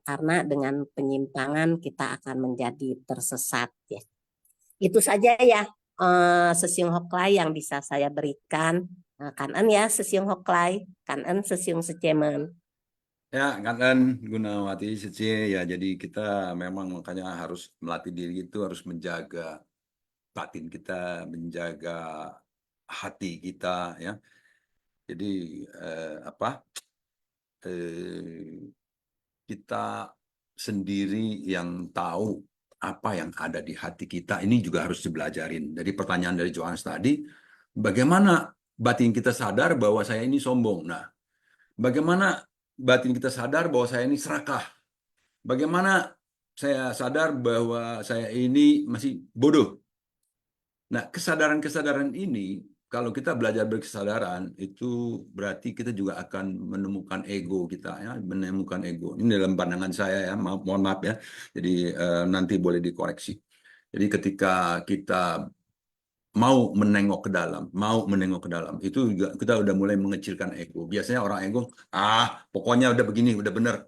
karena dengan penyimpangan kita akan menjadi tersesat ya. Itu saja ya Sesiung Hoklai yang bisa saya berikan. Kanan ya Sesiung Hoklai, kanan Sesiung Secemen. Ya, kan Gunawati Sece ya, jadi kita memang makanya harus melatih diri itu, harus menjaga batin kita, menjaga hati kita ya. Jadi kita sendiri yang tahu apa yang ada di hati kita, ini juga harus dibelajarin. Jadi pertanyaan dari Johannes tadi, Bagaimana batin kita sadar bahwa saya ini sombong? Nah, bagaimana batin kita sadar bahwa saya ini serakah? Bagaimana saya sadar bahwa saya ini masih bodoh? Nah, kesadaran-kesadaran ini, kalau kita belajar berkesadaran, itu berarti kita juga akan menemukan ego kita, ya, menemukan ego. Ini dalam pandangan saya, ya, mohon maaf ya. Jadi nanti boleh dikoreksi. Jadi ketika kita mau menengok ke dalam, itu juga kita udah mulai mengecilkan ego. Biasanya orang ego, pokoknya udah begini, udah bener.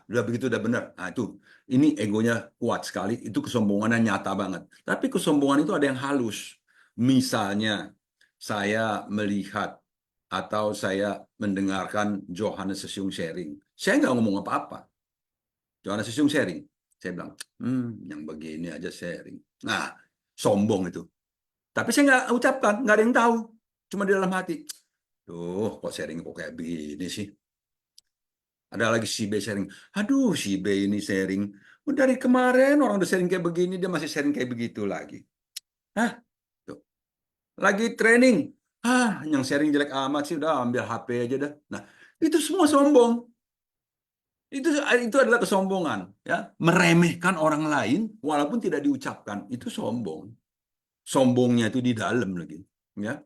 Udah begitu, udah benar. Nah, itu. Ini egonya kuat sekali. Itu kesombongannya nyata banget. Tapi kesombongan itu ada yang halus. Misalnya, saya melihat atau saya mendengarkan Johannes Sesung sharing. Saya nggak ngomong apa-apa. Johannes Sesung sharing. Saya bilang, yang begini aja sharing. Nah, sombong itu. Tapi saya nggak ucapkan, nggak ada yang tahu. Cuma di dalam hati. Tuh, kok sharing kok kayak begini sih? Ada lagi si B sharing. Aduh, si B ini sharing. Dari kemarin orang udah sharing kayak begini, dia masih sharing kayak begitu lagi. Tuh. Lagi training. Yang sharing jelek amat sih, udah ambil HP aja dah. Nah, itu semua sombong. Itu adalah kesombongan, ya. Meremehkan orang lain walaupun tidak diucapkan. Itu sombong. Sombongnya itu di dalam lagi, ya.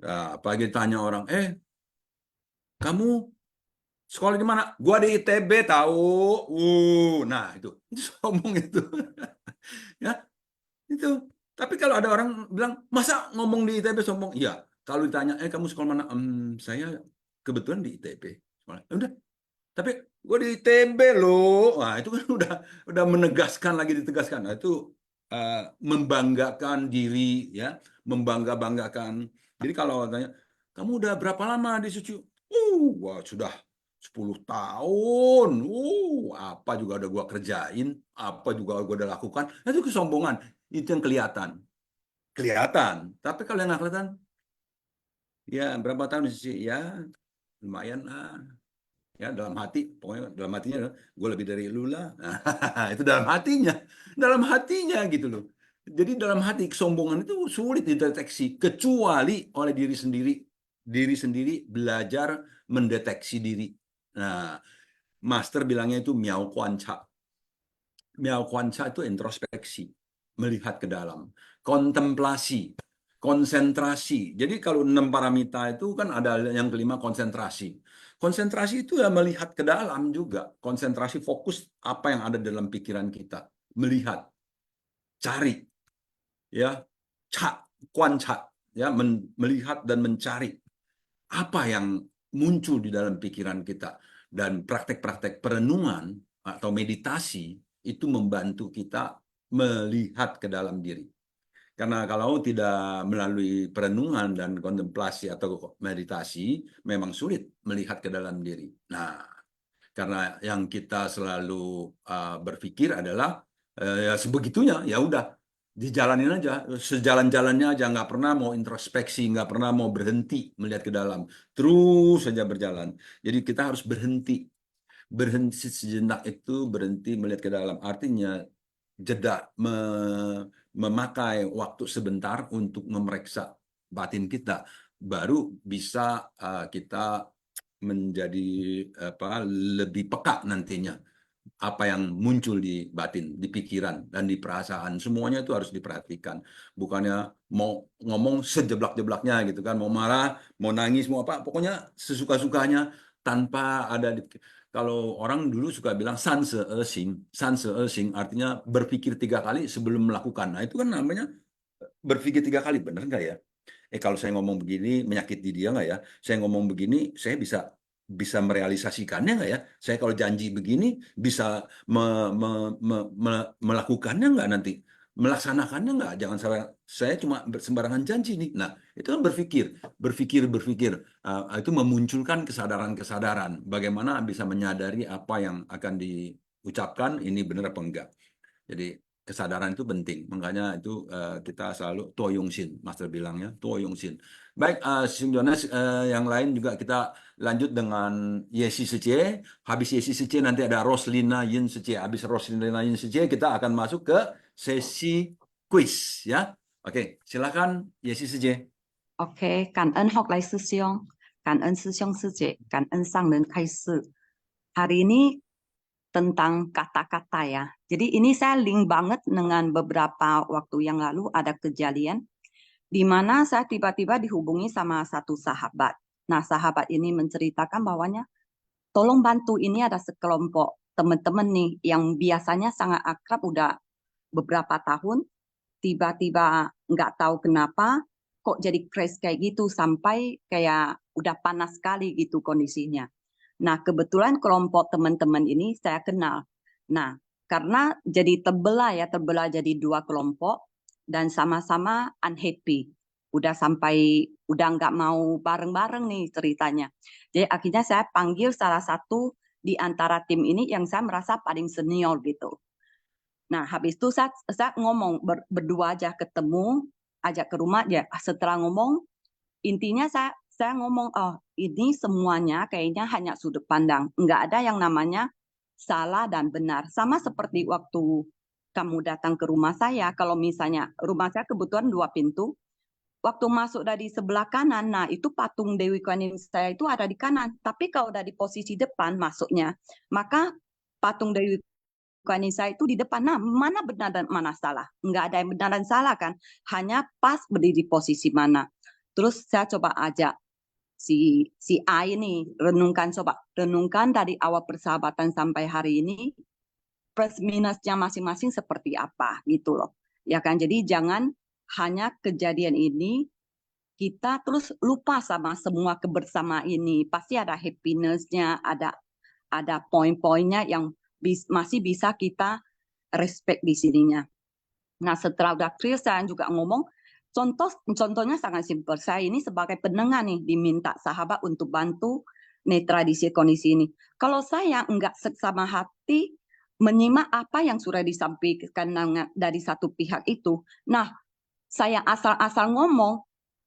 Nah, apalagi tanya orang, kamu sekolah di mana? Gua di ITB tahu. Nah itu sombong itu. Ya, itu. Tapi kalau ada orang bilang, "Masa ngomong di ITB sombong?" Iya. Kalau ditanya, "Kamu sekolah mana?" Saya kebetulan di ITB. Udah. Tapi gua di ITB loh. Nah, itu kan udah menegaskan lagi ditegaskan. Nah, itu membanggakan diri, ya, membanggakan. Jadi kalau tanya, "Kamu udah berapa lama di Suci?" Wah, sudah 10 tahun. Apa juga udah gua kerjain, apa juga gua udah lakukan. Nah, itu kesombongan. Itu yang kelihatan. Tapi kalau yang nggak kelihatan, ya berapa tahun sih? Ya lumayan lah. Ya dalam hati, pokoknya dalam hatinya gue lebih dari lu lah. Itu dalam hatinya gitu loh. Jadi dalam hati kesombongan itu sulit dideteksi kecuali oleh diri sendiri belajar mendeteksi diri. Nah, Master bilangnya itu miao kuanca. Miao kuanca itu introspeksi, melihat ke dalam, kontemplasi, konsentrasi. Jadi kalau 6 paramita itu kan ada yang kelima konsentrasi. Konsentrasi itu ya melihat ke dalam juga. Konsentrasi fokus apa yang ada dalam pikiran kita. Melihat, cari, ya, kuanca, ya, melihat dan mencari apa yang muncul di dalam pikiran kita. Dan praktek-praktek perenungan atau meditasi itu membantu kita melihat ke dalam diri. Karena kalau tidak melalui perenungan dan kontemplasi atau meditasi, memang sulit melihat ke dalam diri. Nah, karena yang kita selalu berpikir adalah ya sebegitunya, ya udah dijalanin aja, sejalan-jalannya aja, nggak pernah mau introspeksi, nggak pernah mau berhenti melihat ke dalam, terus saja berjalan. Jadi kita harus berhenti sejenak itu, berhenti melihat ke dalam. Artinya jeda, memakai waktu sebentar untuk memeriksa batin kita, baru bisa kita menjadi lebih peka nantinya apa yang muncul di batin, di pikiran dan di perasaan. Semuanya itu harus diperhatikan. Bukannya mau ngomong sejeblak-jeblaknya gitu kan, mau marah, mau nangis, mau apa, pokoknya sesuka-sukanya tanpa ada kalau orang dulu suka bilang san se sing artinya berpikir 3 kali sebelum melakukan. Nah, itu kan namanya berpikir 3 kali, benar nggak ya? Kalau saya ngomong begini menyakiti dia nggak ya? Saya ngomong begini, saya bisa merealisasikannya nggak ya? Saya kalau janji begini bisa melakukannya nggak nanti? Melaksanakannya nggak? Jangan salah, saya cuma sembarangan janji nih. Nah, itu kan berpikir. Itu memunculkan kesadaran-kesadaran. Bagaimana bisa menyadari apa yang akan diucapkan, ini benar apa enggak. Jadi kesadaran itu penting, makanya itu kita selalu toyongsin, Master bilangnya toyongsin. Baik, Sing Jonas, yang lain juga kita lanjut dengan Yesi Sece. Habis Yesi Sece nanti ada Roslina Yin Sece. Habis Roslina Yin Sece kita akan masuk ke sesi quiz, ya. Oke, silakan Yesi Seje. OK，感恩后来师兄，感恩师兄师姐，感恩上人开示。Hari ini tentang kata-kata ya. Jadi ini saya link banget dengan beberapa waktu yang lalu ada kejadian di mana saya tiba-tiba dihubungi sama satu sahabat. Nah, sahabat ini menceritakan bahwanya tolong bantu, ini ada sekelompok teman-teman nih yang biasanya sangat akrab udah beberapa tahun, tiba-tiba nggak tahu kenapa kok jadi crash kayak gitu sampai kayak udah panas sekali gitu kondisinya. Nah, kebetulan kelompok teman-teman ini saya kenal. Nah, karena jadi terbelah jadi 2 kelompok dan sama-sama unhappy. Udah nggak mau bareng-bareng nih ceritanya. Jadi akhirnya saya panggil salah satu di antara tim ini yang saya merasa paling senior gitu. Nah, habis itu saya ngomong berdua aja ketemu, ajak ke rumah ya. Setelah ngomong, intinya saya ngomong, oh ini semuanya kayaknya hanya sudut pandang. Nggak ada yang namanya salah dan benar. Sama seperti waktu kamu datang ke rumah saya, kalau misalnya rumah saya kebetulan 2 pintu, waktu masuk dari sebelah kanan, nah itu patung Dewi Kuan Yin saya itu ada di kanan. Tapi kalau udah di posisi depan masuknya, maka patung Dewi Kuan Yin saya itu di depan. Nah, mana benar dan mana salah? Nggak ada yang benar dan salah kan? Hanya pas berdiri di posisi mana. Terus saya coba ajak si A ini renungkan dari awal persahabatan sampai hari ini plus minusnya masing-masing seperti apa gitu loh. Ya kan? Jadi jangan hanya kejadian ini kita terus lupa sama semua kebersamaan ini. Pasti ada happiness-nya, ada poin-poinnya yang masih bisa kita respect di sininya. Nah, setelah udah clear saya juga ngomong, contohnya sangat simpel. Saya ini sebagai pendengar nih diminta sahabat untuk bantu netralisir kondisi ini. Kalau saya enggak seksama hati menyimak apa yang sudah disampaikan dari satu pihak itu, nah saya asal-asal ngomong,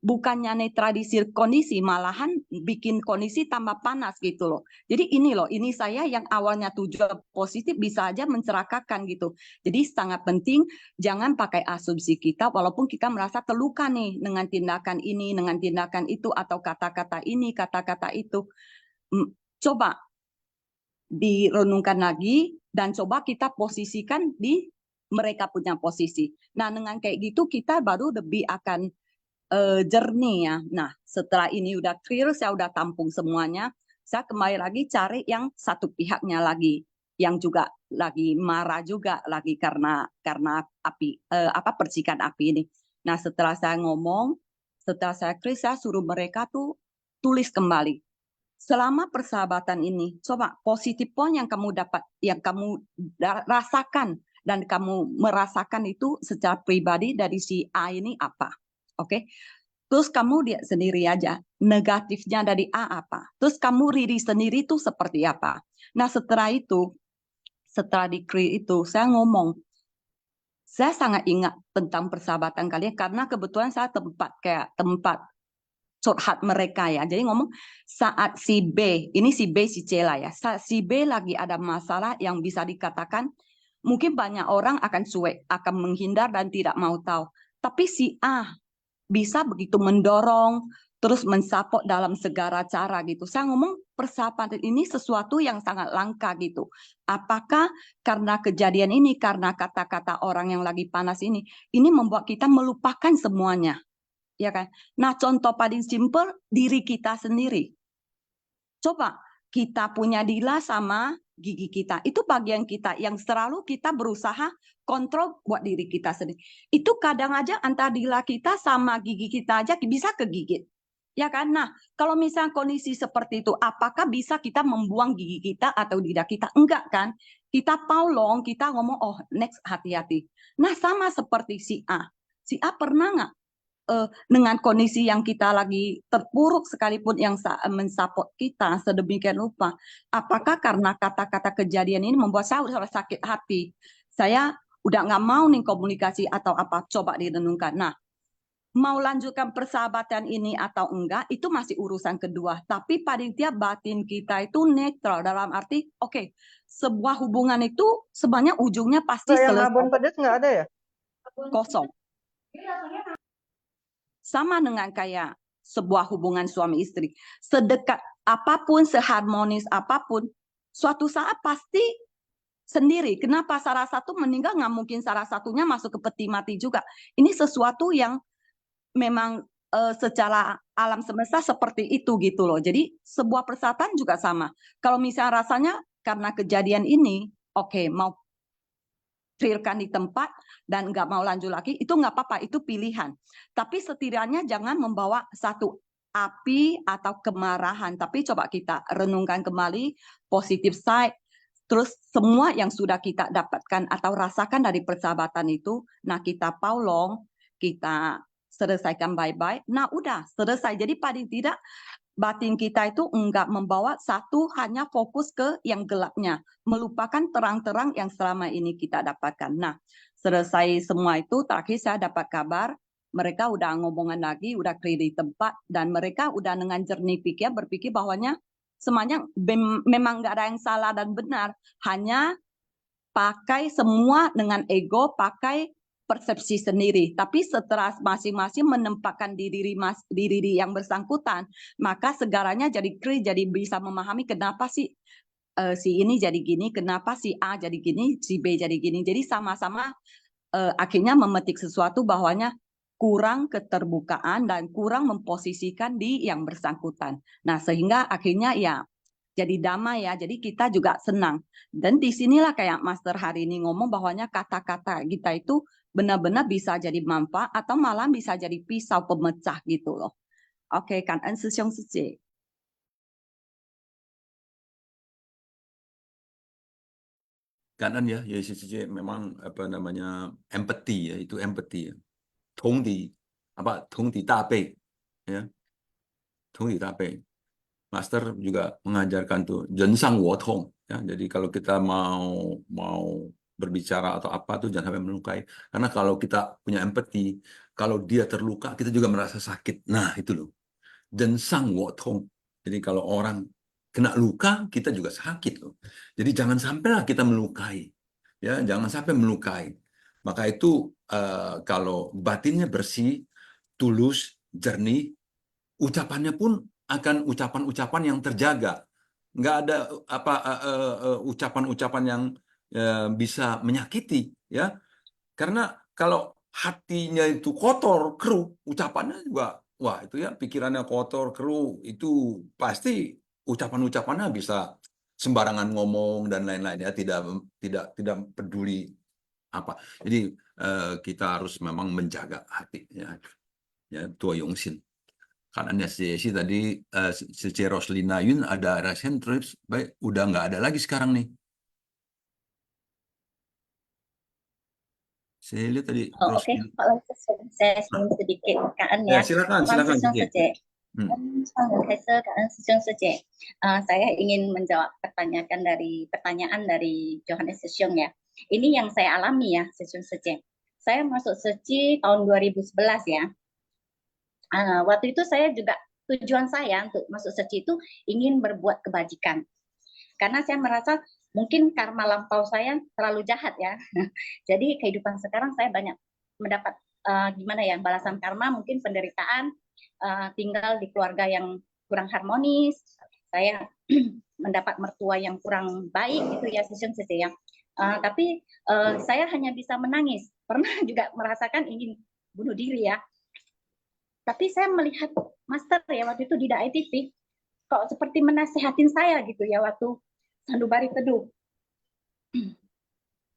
bukannya netralisir kondisi, malahan bikin kondisi tambah panas gitu loh. Jadi ini saya yang awalnya tujuan positif bisa aja mencerakakan gitu. Jadi sangat penting jangan pakai asumsi kita walaupun kita merasa terluka nih dengan tindakan ini, dengan tindakan itu, atau kata-kata ini, kata-kata itu. Coba direnungkan lagi dan coba kita posisikan di mereka punya posisi. Nah, dengan kayak gitu kita baru lebih akan jernih ya. Nah, setelah ini udah clear, saya udah tampung semuanya. Saya kembali lagi cari yang satu pihaknya lagi, yang juga lagi marah juga lagi karena api percikan api ini. Nah, setelah saya ngomong, setelah saya clear, saya suruh mereka tuh tulis kembali. Selama persahabatan ini, coba positif poin yang kamu dapat, yang kamu rasakan dan kamu merasakan itu secara pribadi dari si A ini apa? Oke, terus kamu lihat sendiri aja negatifnya dari A apa. Terus kamu diri sendiri itu seperti apa. Nah, setelah di-create itu, saya ngomong, saya sangat ingat tentang persahabatan kalian karena kebetulan saya tempat curhat mereka ya. Jadi ngomong saat si B, ini si B si C lah ya. Saat si B lagi ada masalah yang bisa dikatakan mungkin banyak orang akan cuek, akan menghindar dan tidak mau tahu. Tapi si A bisa begitu mendorong, terus mensupport dalam segala cara gitu. Saya ngomong persahabatan ini sesuatu yang sangat langka gitu. Apakah karena kejadian ini, karena kata-kata orang yang lagi panas ini membuat kita melupakan semuanya, ya kan? Nah, contoh paling simpel diri kita sendiri. Coba kita punya dila sama gigi kita, itu bagian kita yang selalu kita berusaha kontrol buat diri kita sendiri. Itu kadang aja antara dila kita sama gigi kita aja bisa kegigit. Ya kan? Nah, kalau misalnya kondisi seperti itu, apakah bisa kita membuang gigi kita atau lidah kita? Enggak kan? Kita tolong, kita ngomong, oh next hati-hati. Nah, sama seperti si A. Si A pernah nggak dengan kondisi yang kita lagi terpuruk sekalipun yang mensupport kita sedemikian rupa, apakah karena kata-kata kejadian ini membuat saya udah sakit hati, saya udah nggak mau nih komunikasi atau apa? Coba direnungkan. Nah, mau lanjutkan persahabatan ini atau enggak itu masih urusan kedua, tapi paling tidak batin kita itu netral dalam arti oke, sebuah hubungan itu sebenarnya ujungnya pasti Yang selesai. Abon pedes nggak ada ya? Kosong. sama dengan kayak sebuah hubungan suami istri. Sedekat apapun, seharmonis apapun, suatu saat pasti sendiri. Kenapa salah satu meninggal, nggak mungkin salah satunya masuk ke peti mati juga. Ini sesuatu yang memang secara alam semesta seperti itu gitu loh. Jadi sebuah persahabatan juga sama. Kalau misalnya rasanya karena kejadian ini, oke, mau clearkan di tempat dan nggak mau lanjut lagi, itu nggak apa-apa, itu pilihan. Tapi setidaknya jangan membawa satu api atau kemarahan. Tapi coba kita renungkan kembali positive side. Terus semua yang sudah kita dapatkan atau rasakan dari persahabatan itu, nah kita paulong, kita selesaikan baik-baik, nah udah selesai. Jadi paling tidak batin kita itu enggak membawa satu hanya fokus ke yang gelapnya, melupakan terang-terang yang selama ini kita dapatkan. Nah, selesai semua itu, terakhir saya dapat kabar, mereka udah ngomongan lagi, udah clear di tempat, dan mereka udah dengan jernih pikir, berpikir bahwanya semuanya memang nggak ada yang salah dan benar, hanya pakai semua dengan ego, pakai persepsi sendiri. Tapi setelah masing-masing menempatkan diri yang bersangkutan, maka segalanya jadi clear, jadi bisa memahami kenapa sih si ini jadi gini, kenapa si A jadi gini, si B jadi gini. Jadi sama-sama akhirnya memetik sesuatu bahwanya kurang keterbukaan dan kurang memposisikan di yang bersangkutan. Nah, sehingga akhirnya ya jadi damai ya, jadi kita juga senang. Dan disinilah kayak Master hari ini ngomong bahwanya kata-kata kita itu benar-benar bisa jadi manfaat atau malah bisa jadi pisau pemecah gitu loh. Oke, cảm ơn sư兄sư姐. Kanan ya, Yesus memang apa namanya empathy ya, itu empathy ya. 同理大悲ya, 同理大悲. Master juga mengajarkan tuh 人伤我痛 ya. Jadi kalau kita mau berbicara atau apa tuh jangan sampai melukai. Karena kalau kita punya empati, kalau dia terluka kita juga merasa sakit. Nah, itu loh. 人伤我痛. Jadi kalau orang kena luka, kita juga sakit loh. Jadi jangan sampailah kita melukai. Ya, jangan sampai melukai. Maka itu kalau batinnya bersih, tulus, jernih, ucapannya pun akan ucapan-ucapan yang terjaga. Nggak ada ucapan-ucapan yang bisa menyakiti, ya. Karena kalau hatinya itu kotor, keruh, ucapannya juga, wah itu ya pikirannya kotor, keruh, itu pasti ucapan-ucapannya bisa sembarangan ngomong dan lain-lain ya, tidak peduli apa. Jadi kita harus memang menjaga hati ya, tua yongsin. Karena si tadi si Roslina Yun ada Russian trips, baik udah nggak ada lagi sekarang nih. Saya lihat tadi. Oh, oke, Pak Langsung saya sedikit Kak Ya, ya. silakan. Saya ingin menjawab pertanyaan dari Johannes Sejong ya. Ini yang saya alami ya, Sejong. Saya masuk Seci tahun 2011 ya. Waktu itu saya juga tujuan saya untuk masuk Seci itu ingin berbuat kebajikan. Karena saya merasa mungkin karma lampau saya terlalu jahat ya. Jadi kehidupan sekarang saya banyak mendapat balasan karma, mungkin penderitaan, tinggal di keluarga yang kurang harmonis, saya mendapat mertua yang kurang baik gitu ya, ya. Tapi saya hanya bisa menangis. Pernah juga merasakan ingin bunuh diri ya. Tapi saya melihat Master ya waktu itu di Daai TV kok seperti menasehatin saya gitu ya waktu Sandubari Teduh.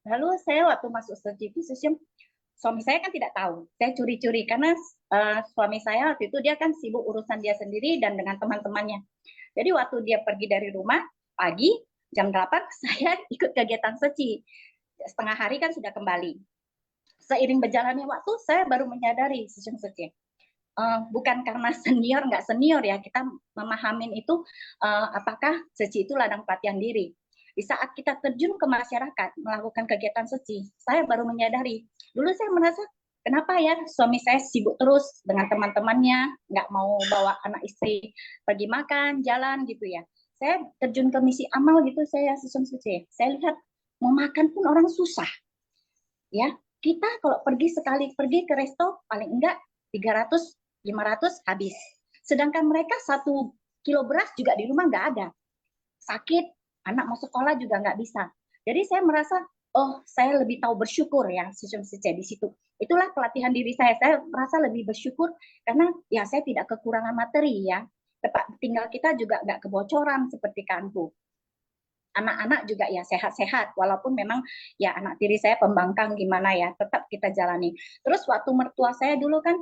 Lalu saya waktu masuk Seci, suami saya kan tidak tahu. Saya curi-curi karena suami saya waktu itu dia kan sibuk urusan dia sendiri dan dengan teman-temannya. Jadi waktu dia pergi dari rumah pagi jam 8 saya ikut kegiatan Seci. Setengah hari kan sudah kembali. Seiring berjalannya waktu saya baru menyadari Seci. Bukan karena senior nggak senior ya, kita memahamin itu apakah Seci itu ladang pelatihan diri. Di saat kita terjun ke masyarakat melakukan kegiatan Seci, saya baru menyadari. Dulu saya merasa kenapa ya suami saya sibuk terus dengan teman-temannya, nggak mau bawa anak istri pergi makan, jalan gitu ya. Saya terjun ke misi amal gitu, saya Seci. Saya lihat mau makan pun orang susah. Ya, kita kalau sekali pergi ke resto paling enggak 300 500 habis. Sedangkan mereka 1 kilo beras juga di rumah nggak ada. Sakit, anak mau sekolah juga nggak bisa. Jadi saya merasa, oh saya lebih tahu bersyukur ya, di situ. Itulah pelatihan diri saya. Saya merasa lebih bersyukur karena ya saya tidak kekurangan materi ya. Tempat tinggal kita juga nggak kebocoran seperti kanku. Anak-anak juga ya sehat-sehat, walaupun memang ya anak tiri saya pembangkang gimana ya, tetap kita jalani. Terus waktu mertua saya dulu kan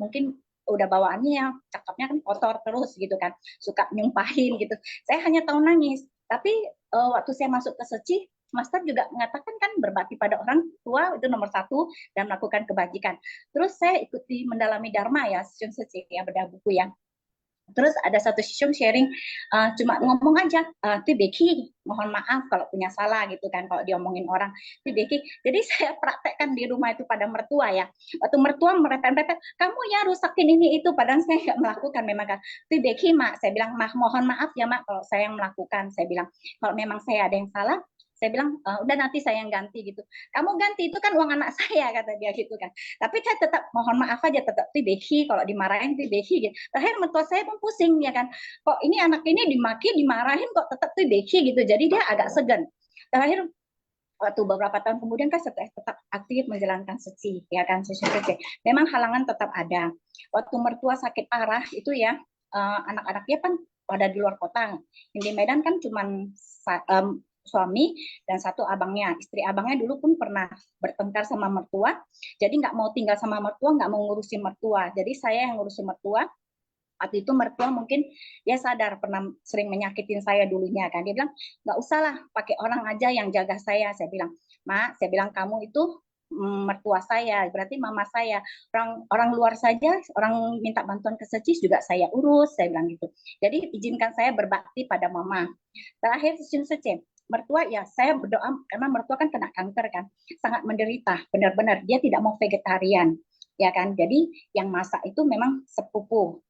mungkin udah bawaannya yang cakapnya kan kotor terus gitu kan, suka nyumpahin gitu. Saya hanya tahu nangis. Tapi waktu saya masuk ke Seci, Master juga mengatakan kan berbakti pada orang tua itu nomor 1 dan melakukan kebajikan. Terus saya ikuti mendalami Dharma ya, Seci ya, bedah buku ya. Terus ada satu session sharing, cuma ngomong aja, tuh Becky, mohon maaf kalau punya salah gitu kan, kalau diomongin orang, tuh Becky. Jadi saya praktekkan di rumah itu pada mertua ya. Waktu mertua merepet-repet, kamu ya rusakin ini itu, padahal saya nggak melakukan memang kan. Tuh Becky, Mak, saya bilang, mohon maaf ya Mak kalau saya yang melakukan. Saya bilang, kalau memang saya ada yang salah, saya bilang, udah nanti saya yang ganti gitu. Kamu ganti, itu kan uang anak saya, kata dia gitu kan. Tapi saya tetap mohon maaf aja, tetap tuh Becky, kalau dimarahin tuh Becky gitu. Terakhir mertua saya pun pusing ya kan. Kok ini anak ini dimaki, dimarahin kok tetap tuh Becky gitu. Jadi dia agak segan. Terakhir waktu beberapa tahun kemudian kan setelah tetap aktif menjalankan Seci ya kan, Seci. Memang halangan tetap ada. Waktu mertua sakit parah itu ya, anak-anaknya kan pada di luar kota. Yang di Medan kan cuman suami dan 1 abangnya. Istri abangnya dulu pun pernah bertengkar sama mertua, jadi nggak mau tinggal sama mertua, nggak mau ngurusin mertua. Jadi saya yang ngurusin mertua. Waktu itu mertua mungkin dia sadar pernah sering menyakitin saya dulunya kan. Dia bilang, nggak usah lah, pakai orang aja yang jaga saya. Saya bilang, Mak, saya bilang kamu itu mertua saya, berarti mama saya. Orang luar saja, orang minta bantuan ke Seci juga saya urus, saya bilang gitu. Jadi izinkan saya berbakti pada mama. Terakhir Seci, mertua ya saya berdoa karena mertua kan kena kanker kan, sangat menderita, benar-benar dia tidak mau vegetarian ya kan. Jadi yang masak itu memang sepupu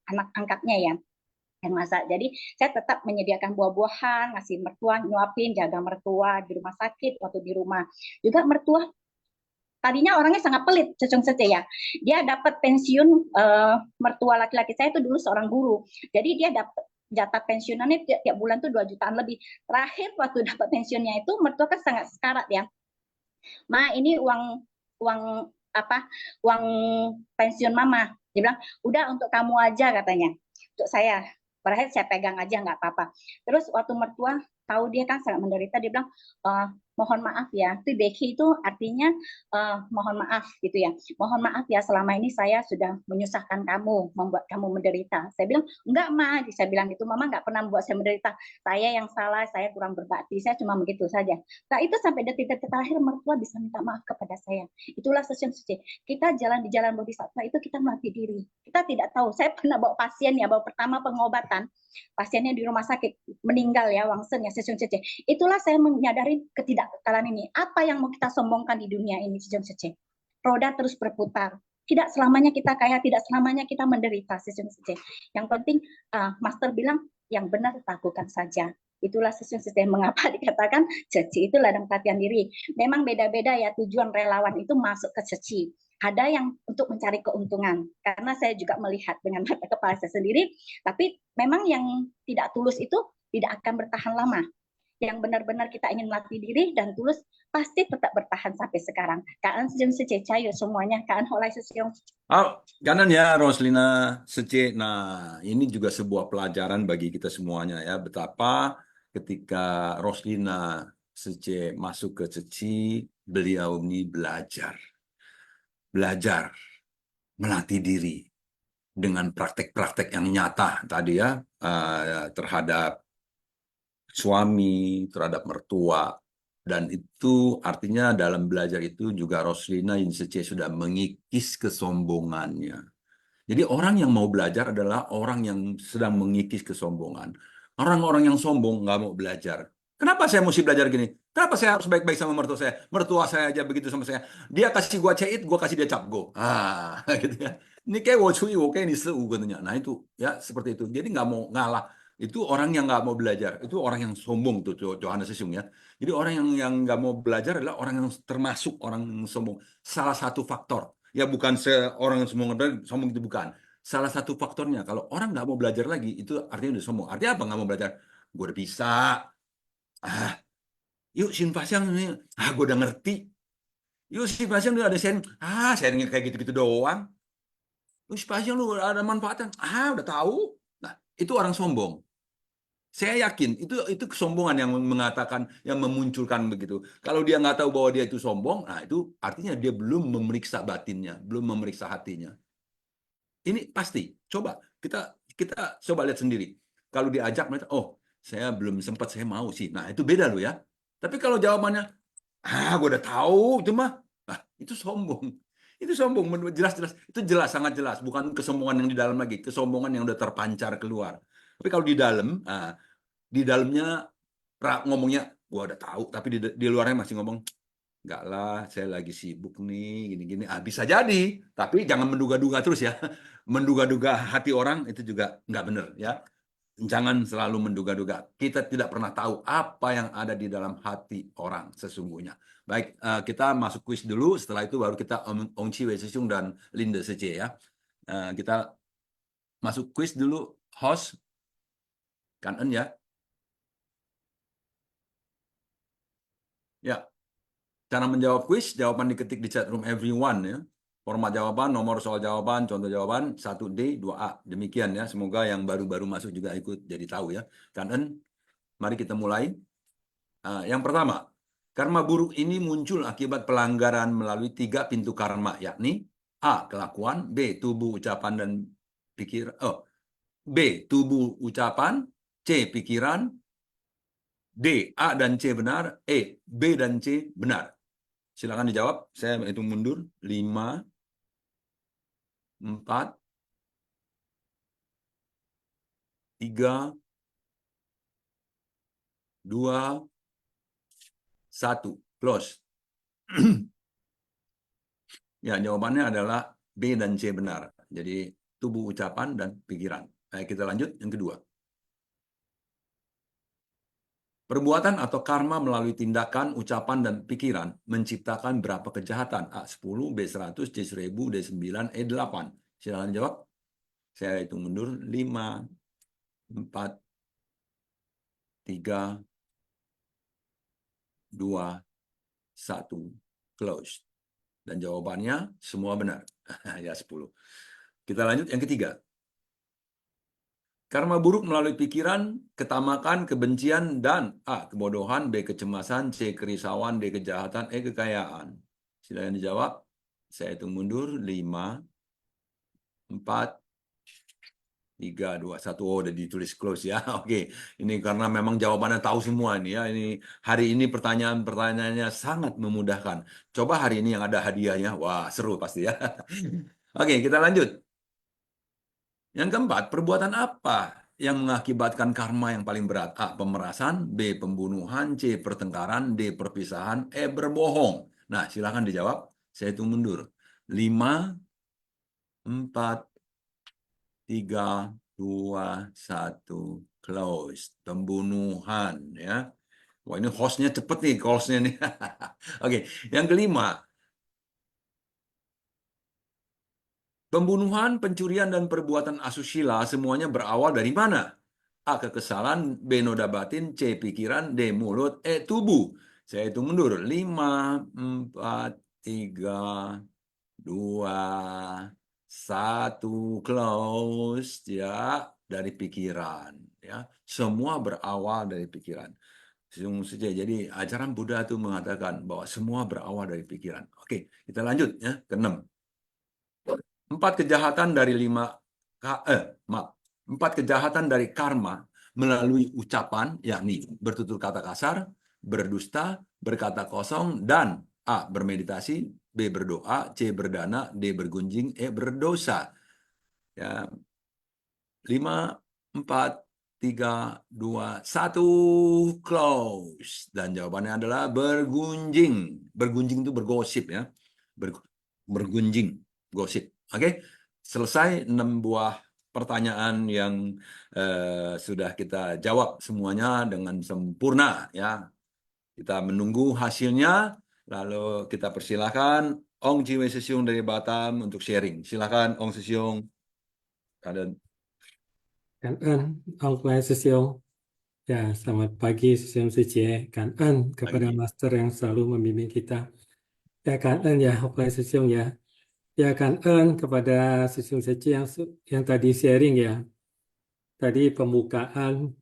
anak angkatnya ya yang masak. Jadi saya tetap menyediakan buah-buahan, ngasih mertua, nyuapin, jaga mertua di rumah sakit waktu di rumah. Juga mertua tadinya orangnya sangat pelit, Seci ya. Dia dapat pensiun, mertua laki-laki saya itu dulu seorang guru. Jadi dia dapat jatah pensiunannya tiap bulan tuh 2 jutaan lebih. Terakhir waktu dapat pensiunnya itu mertua kan sangat sekarat ya. Ma, ini uang pensiun mama. Dia bilang, udah untuk kamu aja katanya. Untuk saya. Terakhir saya pegang aja nggak apa-apa. Terus waktu mertua tahu dia kan sangat menderita, dia bilang, mohon maaf ya, itu Becky itu artinya mohon maaf gitu ya. Mohon maaf ya selama ini saya sudah menyusahkan kamu, membuat kamu menderita. Saya bilang, enggak Ma, saya bilang gitu, Mama nggak pernah membuat saya menderita. Saya yang salah, saya kurang berbakti, saya cuma begitu saja. Nah itu sampai detik-detik terakhir mertua bisa minta maaf kepada saya. Itulah session Seci. Kita jalan di jalan Bodhisattva itu kita melatih diri. Kita tidak tahu. Saya pernah bawa pasien ya, bawa pertama pengobatan. Pasiennya di rumah sakit meninggal ya, wangsen ya, session Seci. Itulah saya menyadari ketidakkekalan ini. Apa yang mau kita sombongkan di dunia ini, session Seci? Roda terus berputar. Tidak selamanya kita kaya, tidak selamanya kita menderita, session Seci. Yang penting, Master bilang, yang benar lakukan saja. Itulah session Seci. Mengapa dikatakan Seci itu ladang pelatihan diri. Memang beda-beda ya tujuan relawan itu masuk ke Seci. Ada yang untuk mencari keuntungan, karena saya juga melihat dengan mata kepala saya sendiri, tapi memang yang tidak tulus itu tidak akan bertahan lama. Yang benar-benar kita ingin melatih diri dan tulus, pasti tetap bertahan sampai sekarang. Kaan sejeng sececayo semuanya, kaan holai sesiong. Kanan ya Roslina Sece. Nah, ini juga sebuah pelajaran bagi kita semuanya ya, betapa ketika Roslina Sece masuk ke Seci, beliau ini belajar melatih diri dengan praktek-praktek yang nyata tadi ya, terhadap suami, terhadap mertua, dan itu artinya dalam belajar itu juga Roslina Sece sudah mengikis kesombongannya. Jadi orang yang mau belajar adalah orang yang sedang mengikis kesombongan. Orang-orang yang sombong nggak mau belajar. Kenapa saya mesti belajar gini? Kenapa saya harus baik-baik sama mertua saya? Mertua saya aja begitu sama saya. Dia kasih gua ceit, gua kasih dia cap go. Gitu ya. Ini kayak wo cui, wo kayak ini seu katanya. Nah itu ya seperti itu. Jadi nggak mau ngalah. Itu orang yang nggak mau belajar. Itu orang yang sombong tuh Johannes Sesung ya. Jadi orang yang nggak mau belajar adalah orang yang termasuk orang yang sombong. Salah satu faktor. Ya bukan seorang yang sombong itu bukan. Salah satu faktornya, kalau orang nggak mau belajar lagi, itu artinya udah sombong. Artinya apa nggak mau belajar? Gue udah bisa. Yuk Shin Pasyang ini, gue udah ngerti. Yuk Shin Pasyang udah ada sharing. Sharingnya kayak gitu-gitu doang. Yuk Shin Pasyang lu ada manfaatnya. Udah tahu. Nah, itu orang sombong. Saya yakin itu kesombongan yang mengatakan, yang memunculkan begitu. Kalau dia nggak tahu bahwa dia itu sombong, nah itu artinya dia belum memeriksa batinnya, belum memeriksa hatinya. Ini pasti. Coba kita coba lihat sendiri. Kalau diajak mereka, oh saya belum sempat, saya mau sih. Nah itu beda loh ya. Tapi kalau jawabannya, gue udah tahu itu mah, nah itu sombong. Itu sombong, jelas-jelas. Itu jelas, sangat jelas. Bukan kesombongan yang di dalam lagi, kesombongan yang udah terpancar keluar. Tapi kalau di dalam, di dalamnya ngomongnya gua udah tahu, tapi di luarnya masih ngomong enggak lah, saya lagi sibuk nih, gini-gini. Bisa jadi, tapi jangan menduga-duga terus ya. Menduga-duga hati orang itu juga nggak benar ya. Jangan selalu menduga-duga. Kita tidak pernah tahu apa yang ada di dalam hati orang sesungguhnya. Baik, kita masuk kuis dulu. Setelah itu baru kita Ong Chi Wei Sung dan Linda Sece ya. Kita masuk kuis dulu. Host Kan-en ya. Ya, cara menjawab kuis, jawaban diketik di chat room everyone ya. Format jawaban, nomor soal jawaban, contoh jawaban 1D, 2A. Demikian ya. Semoga yang baru-baru masuk juga ikut jadi tahu ya. Kan-en, mari kita mulai. Yang pertama, karma buruk ini muncul akibat pelanggaran melalui 3 pintu karma, yakni A. Kelakuan, B. Tubuh, ucapan, dan pikiran. B. Tubuh, ucapan, C. Pikiran, D. A dan C benar, E. B dan C benar. Silakan dijawab. Saya hitung mundur. 5, 4, 3, 2, 1. Close. Ya, jawabannya adalah B dan C benar. Jadi tubuh, ucapan, dan pikiran. Kita lanjut yang kedua. Perbuatan atau karma melalui tindakan, ucapan, dan pikiran menciptakan berapa kejahatan? A 10, B 100, C 1000, D 9, E 8. Silakan jawab. Saya hitung mundur. 5, 4, 3, 2, 1. Close. Dan jawabannya semua benar. Ya 10. Kita lanjut yang ketiga. Karma buruk melalui pikiran, ketamakan, kebencian, dan A. Kebodohan, B. Kecemasan, C. Kerisauan, D. Kejahatan, E. Kekayaan. Silakan dijawab. Saya hitung mundur. 5, 4, 3, 2, 1. Oh, udah ditulis close ya. Oke, ini karena memang jawabannya tahu semua nih ya. Ini hari ini pertanyaan-pertanyaannya sangat memudahkan. Coba hari ini yang ada hadiahnya. Wah, seru pasti ya. Oke, kita lanjut. Yang keempat, perbuatan apa yang mengakibatkan karma yang paling berat? A. Pemerasan, B. Pembunuhan, C. Pertengkaran, D. Perpisahan, E. Berbohong. Nah, silakan dijawab. Saya hitung mundur. 5, 4, 3, 2, 1. Close. Pembunuhan ya. Wah, ini hostnya cepet nih, close-nya nih. Oke, yang kelima. Pembunuhan, pencurian, dan perbuatan asusila semuanya berawal dari mana? A. Kekesalan, B. Noda batin, C. Pikiran, D. Mulut, E. Tubuh. Saya hitung mundur. 5, 4, 3, 2, 1. Close. Ya, dari pikiran. Ya, semua berawal dari pikiran. Jadi ajaran Buddha itu mengatakan bahwa semua berawal dari pikiran. Oke, kita lanjut ya ke 6. 4 kejahatan dari 4 kejahatan dari karma melalui ucapan, yakni bertutur kata kasar, berdusta, berkata kosong, dan A. Bermeditasi, B. Berdoa, C. Berdana, D. Bergunjing, E. Berdosa. Ya. 5, 4, 3, 2, 1. Close. Dan jawabannya adalah bergunjing. Bergunjing itu bergosip ya. Bergunjing, gosip. Oke, selesai 6 buah pertanyaan yang sudah kita jawab semuanya dengan sempurna ya. Kita menunggu hasilnya, lalu kita persilahkan Ong Jiwe Sesiung dari Batam untuk sharing. Silakan Ong Sesiung. Kalian. Cảm ơn ông Lai Sesiong. Ya, selamat pagi Sesiong Sejie. Cảm ơn kepada Pagi. Master yang selalu membimbing kita. Ya, cảm ơn ya ông Lai Sesiong ya. Ya, cảm ơn kepada Sesiong Sejie yang tadi sharing ya. Tadi pembukaan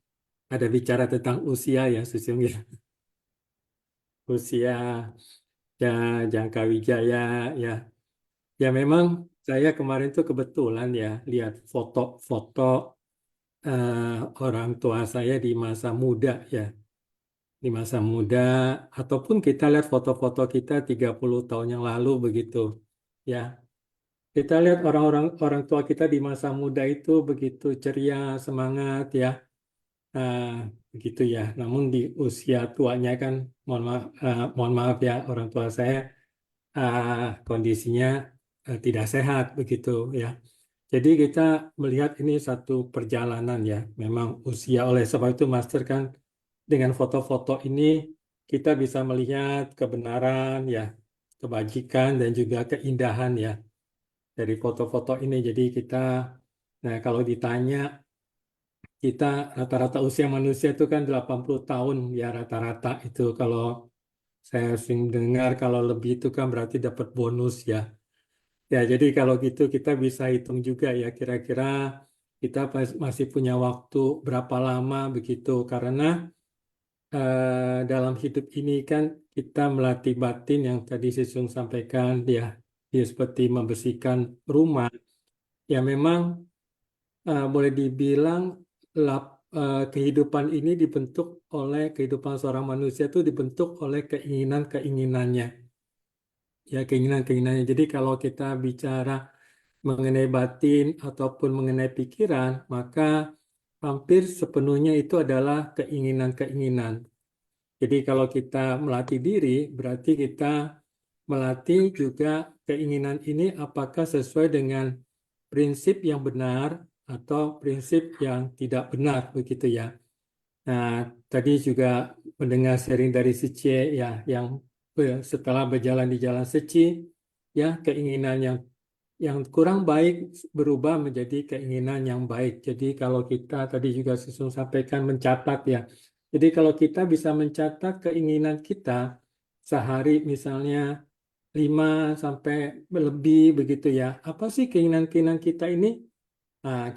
ada bicara tentang usia ya Sesiong ya. Usia ya Jangka Wijaya ya. Ya memang saya kemarin tuh kebetulan ya lihat foto-foto orang tua saya di masa muda ya. Di masa muda ataupun kita lihat foto-foto kita 30 tahun yang lalu begitu. Ya, kita lihat orang tua kita di masa muda itu begitu ceria, semangat ya. Nah, begitu ya. Namun di usia tuanya kan mohon maaf ya orang tua saya kondisinya tidak sehat begitu ya. Jadi kita melihat ini satu perjalanan ya. Memang usia oleh sebab itu Master kan dengan foto-foto ini kita bisa melihat kebenaran ya, kebajikan dan juga keindahan ya dari foto-foto ini. Jadi nah kalau ditanya kita rata-rata usia manusia itu kan 80 tahun ya rata-rata itu kalau saya sering dengar kalau lebih itu kan berarti dapat bonus ya. Ya, jadi kalau gitu kita bisa hitung juga ya kira-kira kita masih punya waktu berapa lama begitu karena dalam hidup ini kan kita melatih batin yang tadi Sesung sampaikan ya, dia seperti membersihkan rumah. Ya memang boleh dibilang kehidupan ini dibentuk oleh kehidupan seorang manusia itu dibentuk oleh keinginan-keinginannya. Ya keinginan-keinginannya. Jadi kalau kita bicara mengenai batin ataupun mengenai pikiran, maka hampir sepenuhnya itu adalah keinginan-keinginan. Jadi kalau kita melatih diri, berarti kita melatih juga keinginan ini apakah sesuai dengan prinsip yang benar atau prinsip yang tidak benar, begitu ya. Nah, tadi juga mendengar sharing dari Sicie ya, yang setelah berjalan di jalan Seci, ya keinginan yang kurang baik berubah menjadi keinginan yang baik. Jadi kalau kita tadi juga Sesung sampaikan mencatat ya. Jadi kalau kita bisa mencatat keinginan kita sehari misalnya 5 sampai lebih begitu ya. Apa sih keinginan-keinginan kita ini? Nah,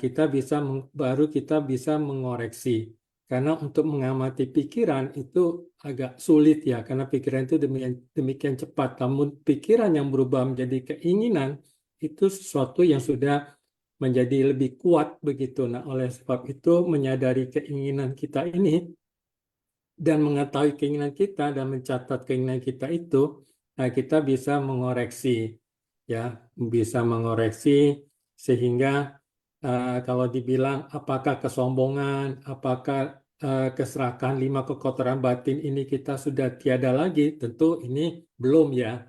baru kita bisa mengoreksi. Karena untuk mengamati pikiran itu agak sulit ya, karena pikiran itu demikian cepat. Namun pikiran yang berubah menjadi keinginan itu sesuatu yang sudah menjadi lebih kuat begitu. Nah, oleh sebab itu menyadari keinginan kita ini dan mengetahui keinginan kita dan mencatat keinginan kita itu, nah kita bisa mengoreksi ya, bisa mengoreksi sehingga kalau dibilang apakah kesombongan, apakah keserakahan 5 kekotoran batin ini kita sudah tiada lagi, tentu ini belum ya.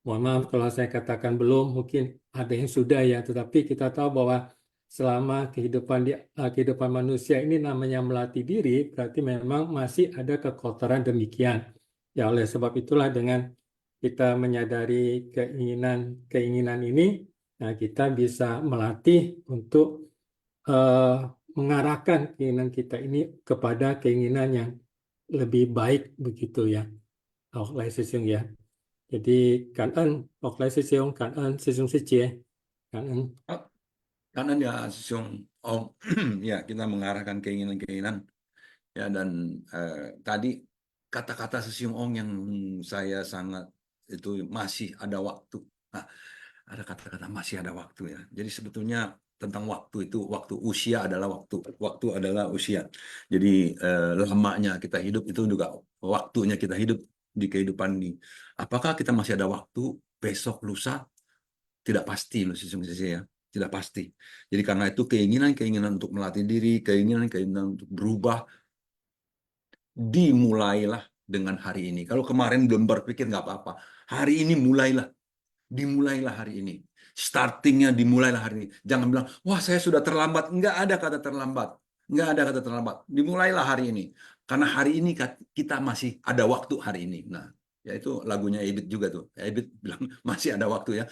Mohon maaf kalau saya katakan belum, mungkin ada yang sudah ya, tetapi kita tahu bahwa selama kehidupan manusia ini namanya melatih diri, berarti memang masih ada kekotoran demikian. Ya oleh sebab itulah dengan kita menyadari keinginan ini, nah kita bisa melatih untuk mengarahkan keinginan kita ini kepada keinginan yang lebih baik begitu ya. Oleh Sesung ya. Jadi cảm ơn hoặc là Sesung, cảm ơn Sesung Sejie. Cảm ơn. Kanan ya Sesiung Ong. Ya kita mengarahkan keinginan-keinginan ya dan tadi kata-kata Sesiung Ong yang saya sangat itu masih ada waktu. Nah, ada kata-kata masih ada waktu ya. Jadi sebetulnya tentang waktu itu, waktu usia adalah waktu adalah usia. Jadi lamanya kita hidup itu juga waktunya kita hidup di kehidupan ini. Apakah kita masih ada waktu besok lusa? Tidak pasti loh sesungguhnya ya. Tidak pasti. Jadi karena itu keinginan untuk melatih diri, keinginan untuk berubah, dimulailah dengan hari ini. Kalau kemarin belum berpikir nggak apa-apa. Hari ini dimulailah hari ini. Startingnya dimulailah hari ini. Jangan bilang, wah saya sudah terlambat. Nggak ada kata terlambat. Nggak ada kata terlambat. Dimulailah hari ini. Karena hari ini kita masih ada waktu hari ini. Nah, Ya itu lagunya Ebit juga tuh. Ebit bilang masih ada waktu ya.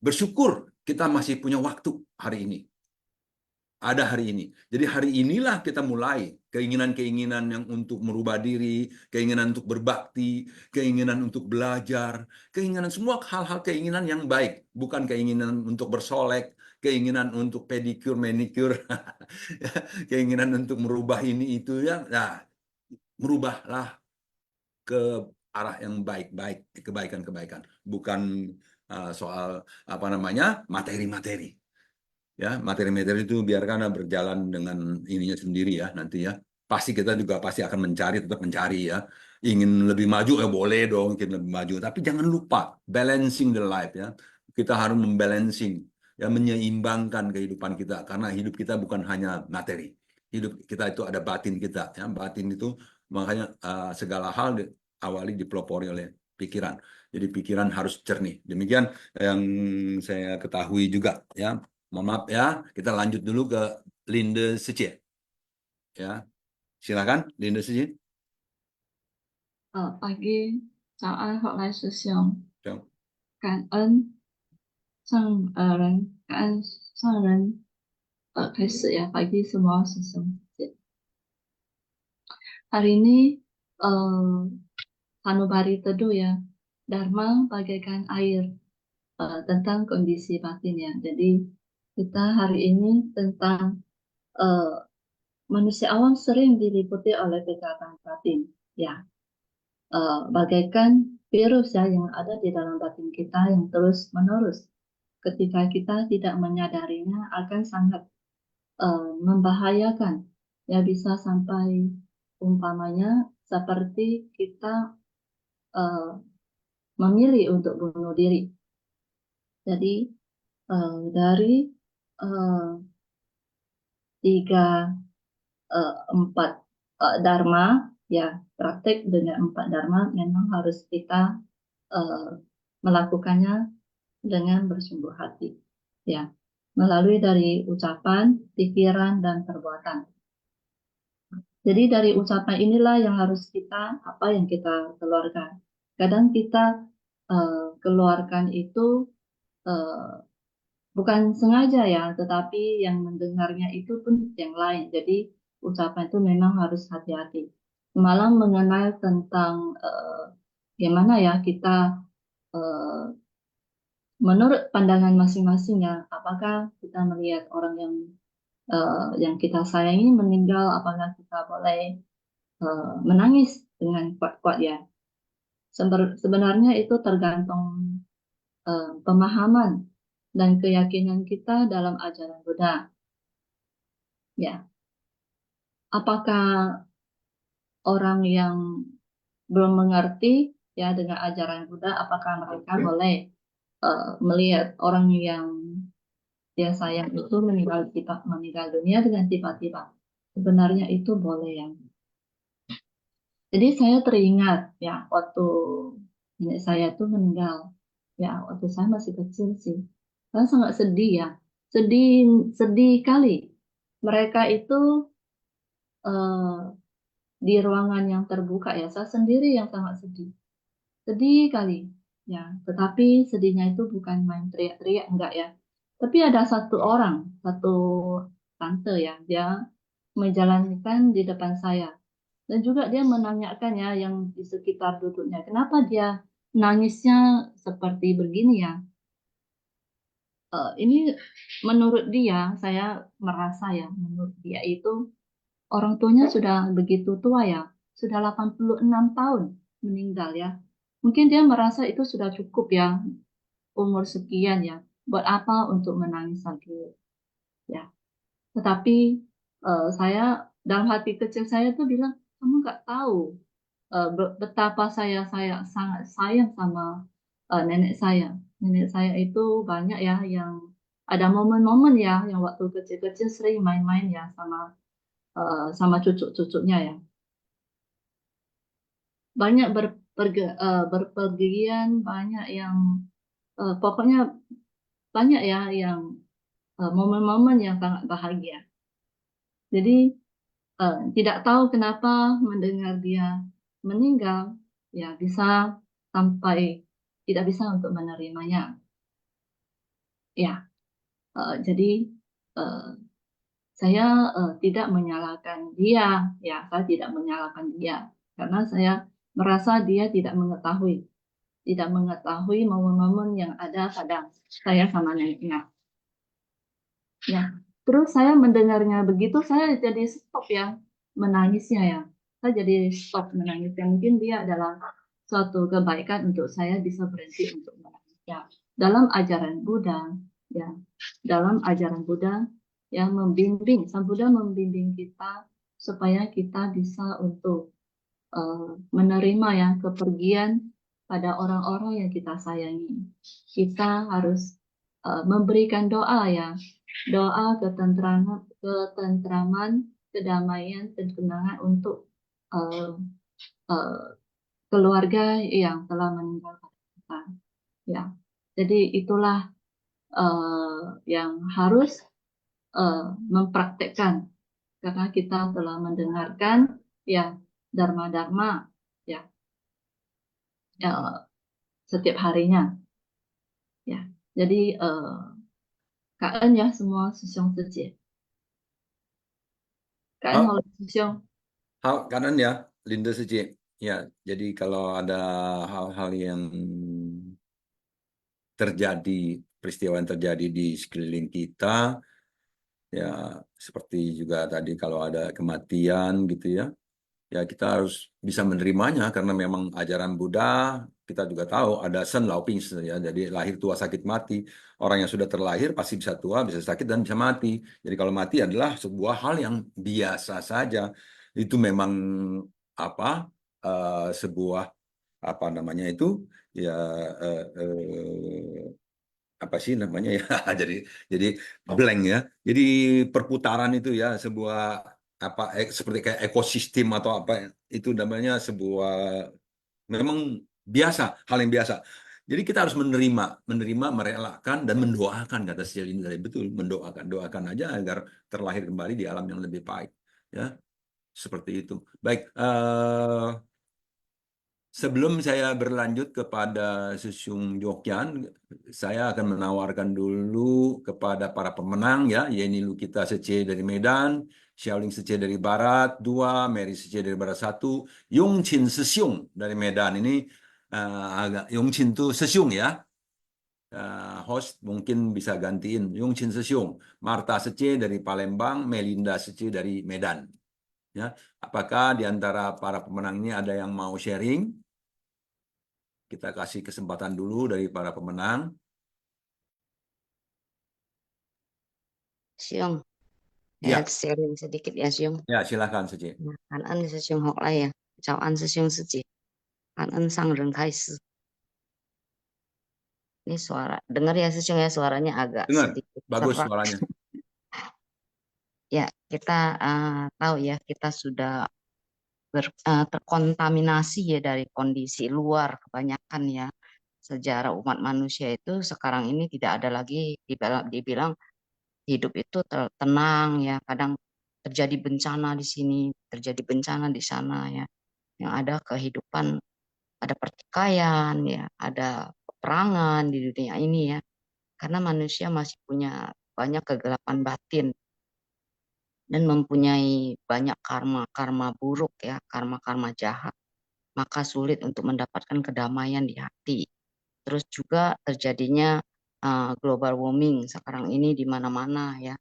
Bersyukur kita masih punya waktu hari ini. Ada hari ini. Jadi hari inilah kita mulai keinginan-keinginan yang untuk merubah diri, keinginan untuk berbakti, keinginan untuk belajar, keinginan semua hal-hal keinginan yang baik, bukan keinginan untuk bersolek, keinginan untuk pedikur, manicure, keinginan untuk merubah ini itu ya. Nah, merubahlah ke arah yang baik-baik, kebaikan-kebaikan, bukan soal apa namanya materi-materi. Ya, materi-materi itu biarkan berjalan dengan ininya sendiri ya nanti ya. Pasti kita juga pasti akan mencari, tetap mencari ya. Ingin lebih maju ya boleh dong, ingin lebih maju. Tapi jangan lupa balancing the life ya. Kita harus membalancing ya, menyeimbangkan kehidupan kita karena hidup kita bukan hanya materi. Hidup kita itu ada batin kita ya. Batin itu makanya segala hal awali dipelopori oleh pikiran. Jadi pikiran harus jernih. Demikian yang saya ketahui juga ya. Mohon maaf ya, kita lanjut dulu ke Linde Secie. Ya, silakan Linde Secie. Pagi, chào anh Học Lai Sư Xiong. Chào. Cảm ơn cảm ơn sang人开始ya pagi semua Sư Xiong. Hari ini sanubari teduh ya, Dharma bagaikan air, tentang kondisi batin ya. Jadi kita hari ini tentang manusia awam sering diliputi oleh kejahatan batin ya. Bagaikan virus ya yang ada di dalam batin kita yang terus menerus. Ketika kita tidak menyadarinya akan sangat membahayakan. Ya bisa sampai umpamanya seperti kita memilih untuk bunuh diri. Jadi dari 4 dharma ya, praktek dengan 4 dharma memang harus kita melakukannya dengan bersungguh hati ya, melalui dari ucapan, pikiran dan perbuatan. Jadi dari ucapan inilah yang harus kita yang kita keluarkan. Kadang kita keluarkan itu bukan sengaja ya, tetapi yang mendengarnya itu pun yang lain. Jadi ucapan itu memang harus hati-hati. Malah mengenal tentang gimana ya kita menurut pandangan masing-masing ya, apakah kita melihat orang yang kita sayangi meninggal, apakah kita boleh menangis dengan kuat-kuat ya. Sebenarnya itu tergantung pemahaman dan keyakinan kita dalam ajaran Buddha. Ya. Apakah orang yang belum mengerti ya dengan ajaran Buddha, apakah mereka boleh melihat orang yang dia sayang itu meninggal dunia dengan tiba-tiba? Sebenarnya itu boleh ya. Jadi saya teringat ya waktu nenek saya tuh meninggal. Ya waktu saya masih kecil sih. Saya sangat sedih ya. Sedih kali. Mereka itu di ruangan yang terbuka ya. Saya sendiri yang sangat sedih. Sedih kali. Ya, tetapi sedihnya itu bukan main teriak-teriak, enggak ya. Tapi ada satu tante ya, dia menjalankan di depan saya. Dan juga dia menanyakan ya yang di sekitar duduknya, kenapa dia nangisnya seperti begini ya. Ini menurut dia, saya merasa ya, menurut dia itu orang tuanya sudah begitu tua ya, sudah 86 tahun meninggal ya. Mungkin dia merasa itu sudah cukup ya, umur sekian ya, buat apa untuk menangis lagi ya. Tetapi saya dalam hati kecil saya tuh bilang, kamu nggak tahu betapa saya sangat sayang sama nenek saya. Nenek saya itu banyak ya yang ada momen-momen ya yang waktu kecil-kecil sering main-main ya sama cucu-cucunya ya. Banyak berpergian, banyak yang pokoknya banyak ya yang momen-momen yang sangat bahagia. Jadi tidak tahu kenapa mendengar dia meninggal ya bisa sampai tidak bisa untuk menerimanya. Ya, jadi saya tidak menyalahkan dia, ya, saya tidak menyalahkan dia karena saya merasa dia tidak mengetahui momen-momen yang ada pada saya sama neneknya. Ya, terus saya mendengarnya begitu, saya jadi stop ya menangisnya ya. Saya jadi stop menangisnya. Mungkin dia adalah suatu kebaikan untuk saya bisa berhenti untuk menangis. Ya, dalam ajaran Buddha, ya, dalam ajaran Buddha yang membimbing, Sang Buddha membimbing kita supaya kita bisa untuk menerima ya kepergian pada orang-orang yang kita sayangi. Kita harus memberikan doa ya, doa ketentraman, kedamaian, dan ketenangan untuk keluarga yang telah meninggalkan kita. Ya, jadi itulah yang harus mempraktekkan karena kita telah mendengarkan ya dharma-dharma ya, setiap harinya. Ya, jadi Kak En ya semua Sisyong Sejie. Kak En Hao, Holo Sisyong. kanan ya, Linda Sejie. Ya, jadi kalau ada hal-hal yang terjadi, peristiwa yang terjadi di sekeliling kita, ya seperti juga tadi kalau ada kematian gitu ya, ya kita harus bisa menerimanya karena memang ajaran Buddha kita juga tahu ada Sen Laoping ya, jadi lahir tua sakit mati. Orang yang sudah terlahir pasti bisa tua, bisa sakit dan bisa mati. Jadi kalau mati adalah sebuah hal yang biasa saja. Itu memang apa sebuah apa namanya itu ya apa sih namanya ya jadi blank ya. Jadi perputaran itu ya sebuah apa seperti kayak ekosistem atau apa itu namanya sebuah memang biasa, hal yang biasa. Jadi kita harus menerima, merelakan dan mendoakan kata Selin tadi betul, doakan aja agar terlahir kembali di alam yang lebih baik ya. Seperti itu. Baik, sebelum saya berlanjut kepada Susyung Jokyan, saya akan menawarkan dulu kepada para pemenang ya, Yeni Lukita Sece dari Medan, Xiaoling Sece dari Barat 2, Mary Sece dari Barat 1, Yongqin Sesyung dari Medan. Ini agak Yongqin itu Sesyung ya. Host mungkin bisa gantiin Yongqin Sesyung, Marta Sece dari Palembang, Melinda Sece dari Medan. Ya, apakah di antara para pemenang ini ada yang mau sharing? Kita kasih kesempatan dulu dari para pemenang. Siung, Ya, sharing sedikit ya Siung. ya silakan Sece. Kan en Siung học lại ya. Chào anh Siung Siji. Kan en sang ren kai si. Ini suara, dengar ya Siung ya, suaranya agak Dengar, sedikit bagus serak. suaranya. Ya, kita tahu ya, kita sudah terkontaminasi ya dari kondisi luar kebanyakan ya. Sejarah umat manusia itu sekarang ini tidak ada lagi dibilang hidup itu tenang ya, kadang terjadi bencana di sini, terjadi bencana di sana ya. Yang ada kehidupan, ada pertikaian ya, ada peperangan di dunia ini ya. Karena manusia masih punya banyak kegelapan batin dan mempunyai banyak karma buruk ya, karma jahat. Maka sulit untuk mendapatkan kedamaian di hati. Terus juga terjadinya global warming sekarang ini di mana-mana ya.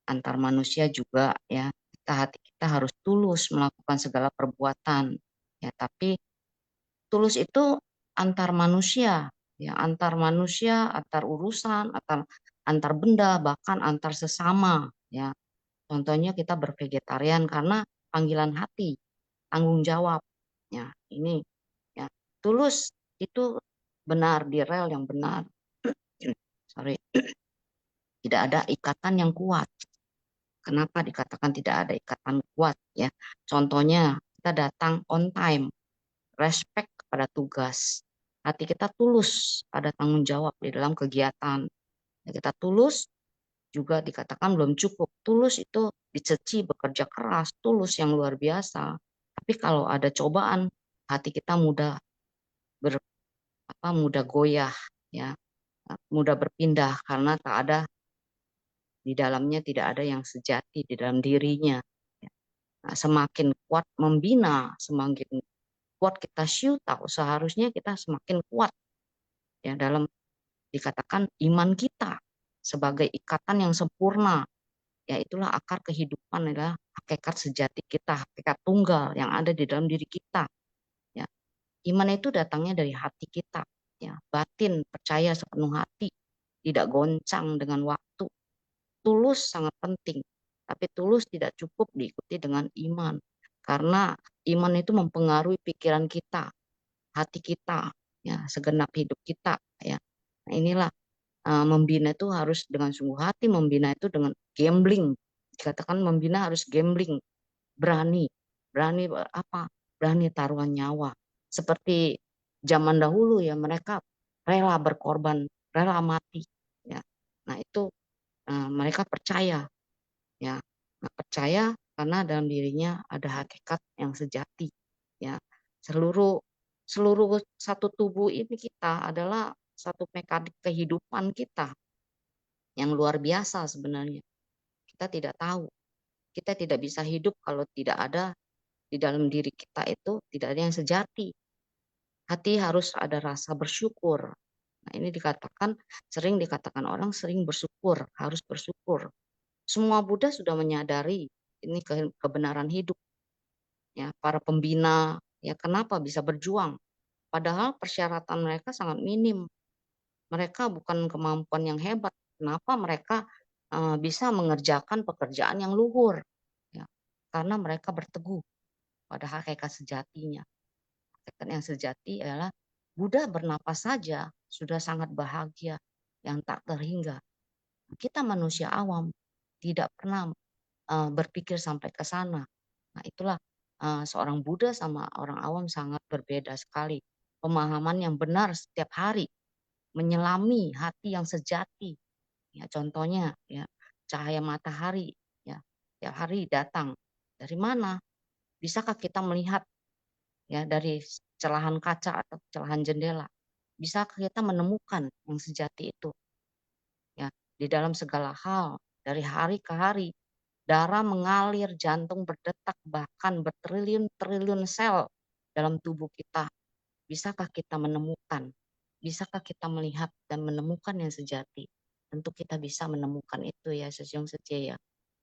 Antar manusia juga ya, hati kita harus tulus melakukan segala perbuatan ya, tapi tulus itu antar manusia ya, antar manusia, antar urusan, antar benda, bahkan antar sesama ya. Contohnya kita bervegetarian karena panggilan hati, tanggung jawab ya. Ini ya, tulus itu benar di rel yang benar. Sorry. Tidak ada ikatan yang kuat. Kenapa dikatakan tidak ada ikatan kuat ya? Contohnya kita datang on time, respect kepada tugas, hati kita tulus, ada tanggung jawab di dalam kegiatan. Ya, kita tulus juga dikatakan belum cukup. Tulus itu dicuci, bekerja keras, tulus yang luar biasa. Tapi kalau ada cobaan, hati kita mudah mudah goyah, ya, mudah berpindah karena tak ada di dalamnya, tidak ada yang sejati di dalam dirinya. Nah, semakin kuat membina, semakin kuat kita tahu seharusnya kita semakin kuat ya dalam dikatakan iman kita sebagai ikatan yang sempurna. Ya itulah akar kehidupan adalah hakikat sejati kita, hakikat tunggal yang ada di dalam diri kita. Ya, iman itu datangnya dari hati kita. Ya, batin percaya sepenuh hati, tidak goncang dengan waktu. Tulus sangat penting, tapi tulus tidak cukup diikuti dengan iman. Karena iman itu mempengaruhi pikiran kita, hati kita, ya, segenap hidup kita. Ya, nah, inilah membina itu harus dengan sungguh hati, membina itu dengan gambling. Dikatakan membina harus gambling, berani apa? Berani taruhan nyawa. Seperti zaman dahulu ya, mereka rela berkorban, rela mati. Ya, nah itu mereka percaya, ya, percaya karena dalam dirinya ada hakikat yang sejati, ya. Seluruh satu tubuh ini kita adalah satu mekanik kehidupan kita yang luar biasa sebenarnya. Kita tidak tahu, kita tidak bisa hidup kalau tidak ada di dalam diri kita itu tidak ada yang sejati. Hati harus ada rasa bersyukur. Nah, ini sering dikatakan orang sering bersyukur, harus bersyukur. Semua Buddha sudah menyadari ini kebenaran hidup. Ya, para pembina, ya kenapa bisa berjuang? Padahal persyaratan mereka sangat minim. Mereka bukan kemampuan yang hebat. Kenapa mereka bisa mengerjakan pekerjaan yang luhur? Ya, karena mereka berteguh pada hakikat sejatinya. Hakikat yang sejati adalah Buddha bernapas saja sudah sangat bahagia yang tak terhingga. Kita manusia awam tidak pernah berpikir sampai ke sana. Nah, itulah seorang Buddha sama orang awam sangat berbeda sekali. Pemahaman yang benar setiap hari menyelami hati yang sejati. Ya, contohnya ya cahaya matahari ya setiap hari datang. Dari mana? Bisakah kita melihat ya dari celahan kaca atau celahan jendela? Bisakah kita menemukan yang sejati itu? Ya, di dalam segala hal dari hari ke hari darah mengalir, jantung berdetak, bahkan bertriliun-triliun sel dalam tubuh kita. Bisakah kita menemukan? Bisakah kita melihat dan menemukan yang sejati? Tentu kita bisa menemukan itu ya, Sesyong Sece ya.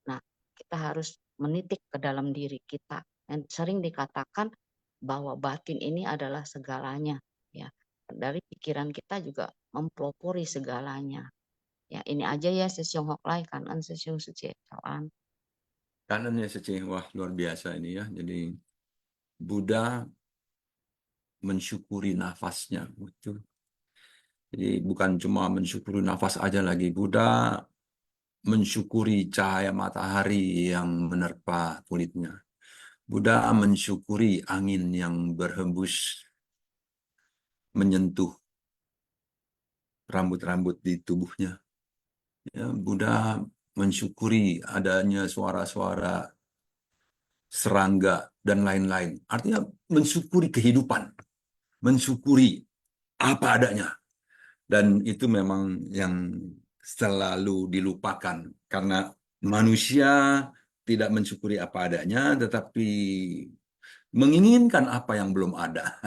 Nah, kita harus menitik ke dalam diri kita. Dan sering dikatakan bahwa batin ini adalah segalanya. Ya, dari pikiran kita juga mempelopori segalanya. Ya, ini aja ya Sesyong Hoklai, kanan Sesyong Sece. Kawan. Kanannya Sece, wah luar biasa ini ya. Jadi Buddha mensyukuri nafasnya. Jadi bukan cuma mensyukuri nafas aja lagi. Buddha mensyukuri cahaya matahari yang menerpa kulitnya. Buddha mensyukuri angin yang berhembus menyentuh rambut-rambut di tubuhnya. Ya, Buddha mensyukuri adanya suara-suara serangga dan lain-lain. Artinya mensyukuri kehidupan, mensyukuri apa adanya. Dan itu memang yang selalu dilupakan karena manusia tidak mensyukuri apa adanya, tetapi menginginkan apa yang belum ada.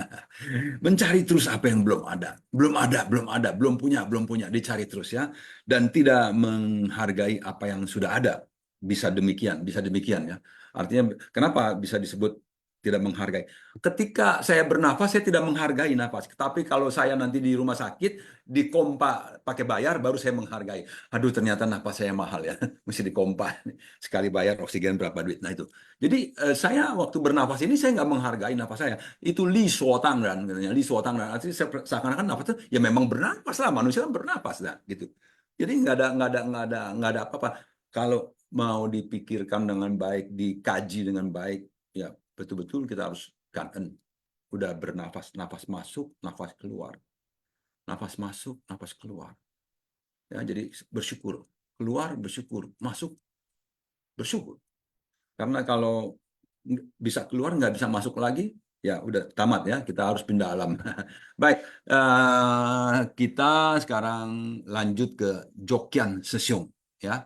Mencari terus apa yang belum ada. Belum punya, dicari terus ya. Dan tidak menghargai apa yang sudah ada. Bisa demikian ya. Artinya kenapa bisa disebut tidak menghargai? Ketika saya bernafas, saya tidak menghargai nafas. Tapi kalau saya nanti di rumah sakit, dikompa pakai bayar, baru saya menghargai. Aduh, ternyata nafas saya mahal ya. Mesti dikompa. Sekali bayar oksigen berapa duit. Nah itu. Jadi saya waktu bernafas ini, saya nggak menghargai nafas saya. Itu Li Suotangran, katanya. Li Suotangran. Artinya seakan-akan nafas itu ya memang bernafas lah. Manusia kan bernafas lah. Gitu. Jadi nggak ada apa-apa. Kalau mau dipikirkan dengan baik, dikaji dengan baik, ya betul-betul kita harus kangen. Udah bernafas, nafas masuk, nafas keluar. Nafas masuk, nafas keluar. Ya, jadi bersyukur. Keluar, bersyukur. Masuk, bersyukur. Karena kalau bisa keluar, nggak bisa masuk lagi, Ya, udah tamat ya. Kita harus pindah alam. Baik, kita sekarang lanjut ke Jokyan Sesyung ya.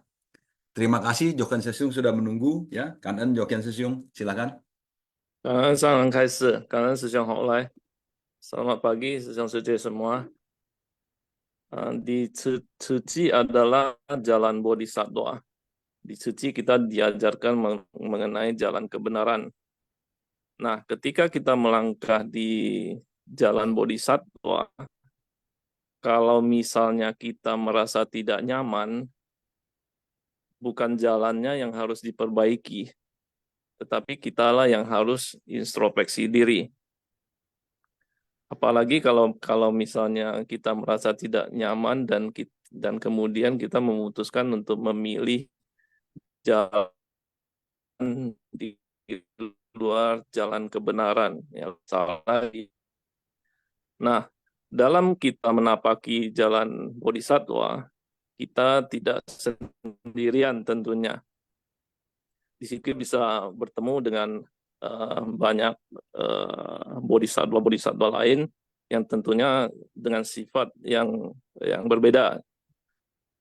Terima kasih Jokyan Sesyung sudah menunggu ya. Kanan Jokyan Sesyung, silakan. 感恩上人开示，感恩师兄好来。Selamat pagi, 师兄师姐 semua. Di Tsuchi adalah jalan bodhisattva. Di Tsuchi kita diajarkan mengenai jalan kebenaran. Nah, ketika kita melangkah di jalan bodhisattva, kalau misalnya kita merasa tidak nyaman, bukan jalannya yang harus diperbaiki, tetapi kitalah yang harus introspeksi diri. Apalagi kalau misalnya kita merasa tidak nyaman dan kemudian kita memutuskan untuk memilih jalan di luar jalan kebenaran yang salah lagi. Nah, dalam kita menapaki jalan bodhisattva, kita tidak sendirian tentunya. Di situ bisa bertemu dengan banyak bodhisattva lain yang tentunya dengan sifat yang berbeda.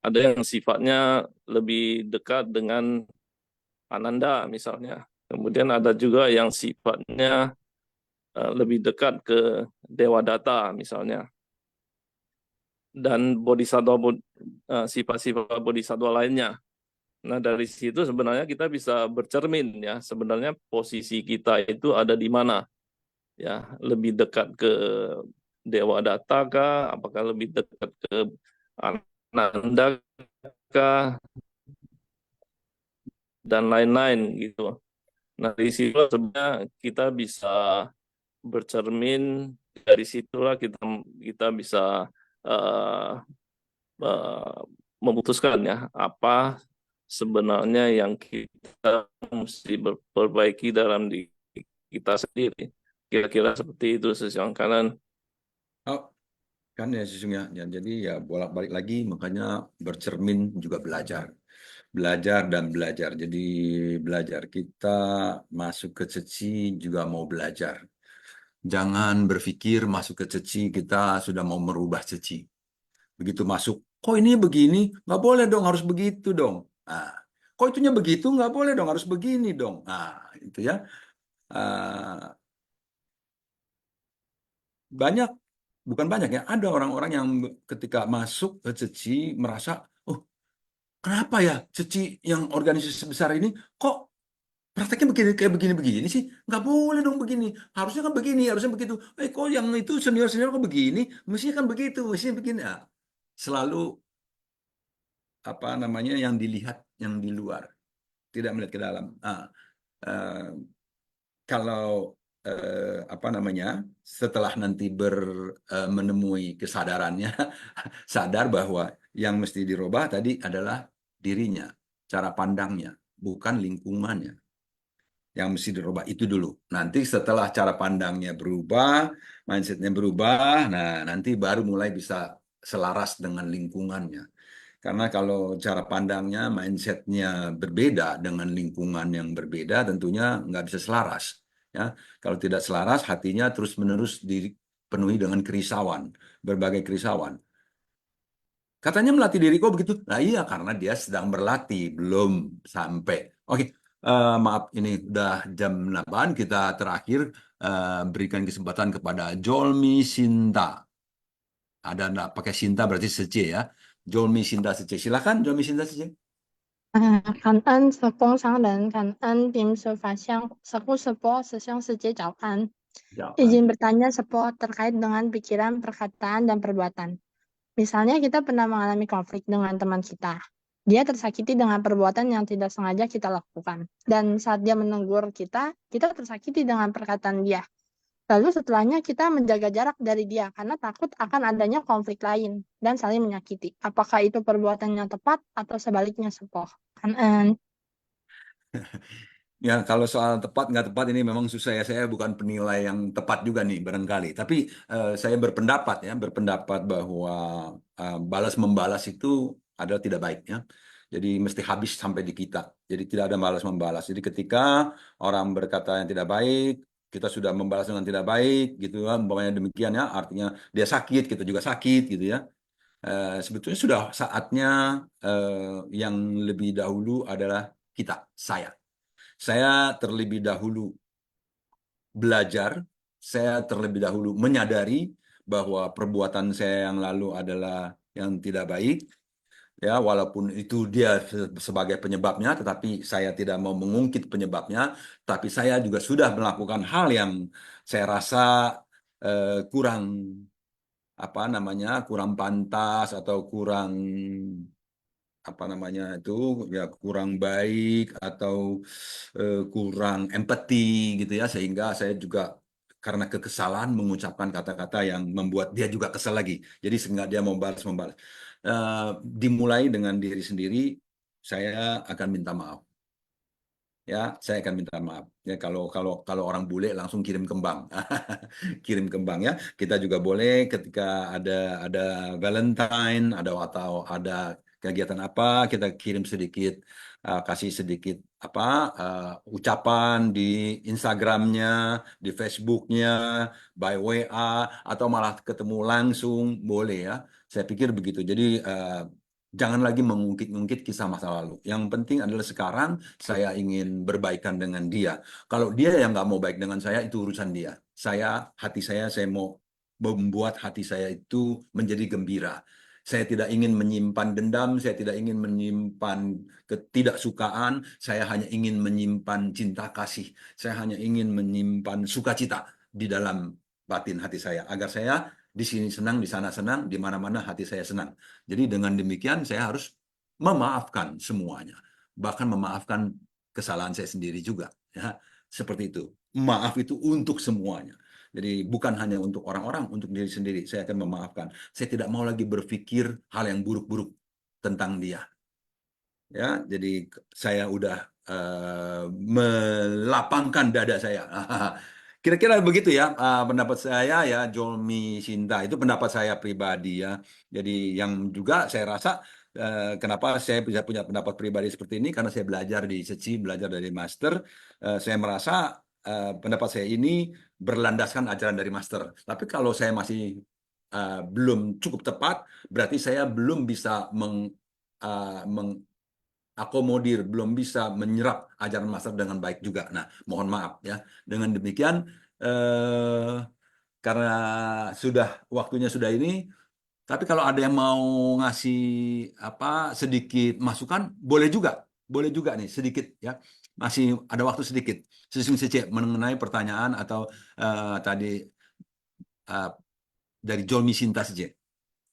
Ada yang sifatnya lebih dekat dengan Ananda misalnya. Kemudian ada juga yang sifatnya lebih dekat ke Dewadatta misalnya. Dan sifat-sifat bodhisattva lainnya. Nah, dari situ sebenarnya kita bisa bercermin ya, sebenarnya posisi kita itu ada di mana. Ya, lebih dekat ke Dewadatta kah, apakah lebih dekat ke Ananda kah, dan lain-lain gitu. Nah, dari situ sebenarnya kita bisa bercermin, dari situlah kita bisa memutuskan ya apa sebenarnya yang kita mesti perbaiki dalam diri kita sendiri. Kira-kira seperti itu Sesyong Kanan. Oh, kan ya sesungguhnya. Jadi ya bolak-balik lagi, makanya bercermin juga belajar. Belajar dan belajar. Jadi belajar. Kita masuk ke ceci juga mau belajar. Jangan berpikir masuk ke ceci kita sudah mau merubah ceci. Begitu masuk, kok ini begini? Nggak boleh dong, harus begitu dong. Nah, kok itunya begitu? Nggak boleh dong, harus begini dong. Nah, itu ya. Banyak, bukan banyak ya, ada orang-orang yang ketika masuk ke ceci merasa, oh kenapa ya ceci yang organisasi besar ini kok prakteknya begini kayak begini-begini sih? Nggak boleh dong begini, harusnya kan begini, harusnya begitu. Kok yang itu senior-senior kok begini? Mestinya kan begitu, mestinya begini. Nah, selalu apa namanya yang dilihat yang di luar, tidak melihat ke dalam. Kalau apa namanya setelah nanti menemui kesadarannya, sadar bahwa yang mesti dirubah tadi adalah dirinya, cara pandangnya, bukan lingkungannya. Yang mesti dirubah itu dulu. Nanti setelah cara pandangnya berubah, mindsetnya berubah, nah nanti baru mulai bisa selaras dengan lingkungannya. Karena kalau cara pandangnya, mindsetnya berbeda dengan lingkungan yang berbeda, tentunya nggak bisa selaras. Ya, kalau tidak selaras, hatinya terus-menerus dipenuhi dengan kerisauan, berbagai kerisauan. Katanya melatih diri kok begitu? Nah iya, karena dia sedang berlatih, belum sampai. Oke, maaf ini udah jam 8, kita terakhir berikan kesempatan kepada Jolmi Sinta. Ada enggak pakai Sinta berarti Sece ya. Jolmi Sinta Sece. Silakan Jolmi Sinta Sece. 感恩工商人，感恩平时法相sepuh sepuh sesiang sejak jauhan. Izin bertanya sepuh terkait dengan pikiran, perkataan, dan perbuatan. Misalnya kita pernah mengalami konflik dengan teman kita. Dia tersakiti dengan perbuatan yang tidak sengaja kita lakukan. Dan saat dia menegur kita tersakiti dengan perkataan dia. Lalu setelahnya kita menjaga jarak dari dia karena takut akan adanya konflik lain dan saling menyakiti. Apakah itu perbuatan yang tepat atau sebaliknya sepuh? Ya, kalau soal tepat nggak tepat ini memang susah ya. Saya bukan penilai yang tepat juga nih barangkali. Tapi saya berpendapat bahwa balas membalas itu adalah tidak baik ya. Jadi mesti habis sampai di kita. Jadi tidak ada balas membalas. Jadi ketika orang berkata yang tidak baik, kita sudah membalas dengan tidak baik gitu kan, umpamanya demikian ya, artinya dia sakit, kita juga sakit gitu ya. Sebetulnya sudah saatnya yang lebih dahulu adalah saya. Saya terlebih dahulu belajar, saya terlebih dahulu menyadari bahwa perbuatan saya yang lalu adalah yang tidak baik, ya walaupun itu dia sebagai penyebabnya, tetapi saya tidak mau mengungkit penyebabnya, tapi saya juga sudah melakukan hal yang saya rasa kurang kurang pantas atau kurang kurang baik atau kurang empati gitu ya, sehingga saya juga karena kekesalan mengucapkan kata-kata yang membuat dia juga kesal lagi. Jadi sehingga dia membalas. Dimulai dengan diri sendiri, saya akan minta maaf. Ya, saya akan minta maaf. Ya, kalau orang bule langsung kirim kembang, kirim kembang ya. Kita juga boleh ketika ada Valentine, atau ada kegiatan apa, kita kirim sedikit, kasih sedikit ucapan di Instagramnya, di Facebooknya, by WA, atau malah ketemu langsung boleh ya. Saya pikir begitu. Jadi jangan lagi mengungkit-ungkit kisah masa lalu. Yang penting adalah sekarang saya ingin berbaikan dengan dia. Kalau dia yang nggak mau baik dengan saya, itu urusan dia. Hati saya mau membuat hati saya itu menjadi gembira. Saya tidak ingin menyimpan dendam, saya tidak ingin menyimpan ketidaksukaan, saya hanya ingin menyimpan cinta kasih. Saya hanya ingin menyimpan sukacita di dalam batin hati saya, agar saya di sini senang, di sana senang, di mana-mana hati saya senang. Jadi dengan demikian saya harus memaafkan semuanya, bahkan memaafkan kesalahan saya sendiri juga. Ya, seperti itu. Maaf itu untuk semuanya. Jadi bukan hanya untuk orang-orang, untuk diri sendiri. Saya akan memaafkan. Saya tidak mau lagi berpikir hal yang buruk-buruk tentang dia. Ya, jadi saya udah melapangkan dada saya. Kira-kira begitu ya pendapat saya ya, Jolmi Sinta, itu pendapat saya pribadi ya. Jadi yang juga saya rasa kenapa saya bisa punya pendapat pribadi seperti ini, karena saya belajar di SECI, belajar dari master. Saya merasa pendapat saya ini berlandaskan ajaran dari master. Tapi kalau saya masih belum cukup tepat, berarti saya belum bisa akomodir, belum bisa menyerap ajaran master dengan baik juga. Nah, mohon maaf ya. Dengan demikian, karena waktunya sudah ini, tapi kalau ada yang mau ngasih sedikit masukan, boleh juga nih sedikit ya. Masih ada waktu sedikit. Sesungguhnya mengenai pertanyaan atau tadi dari Jolmi Sinta saja.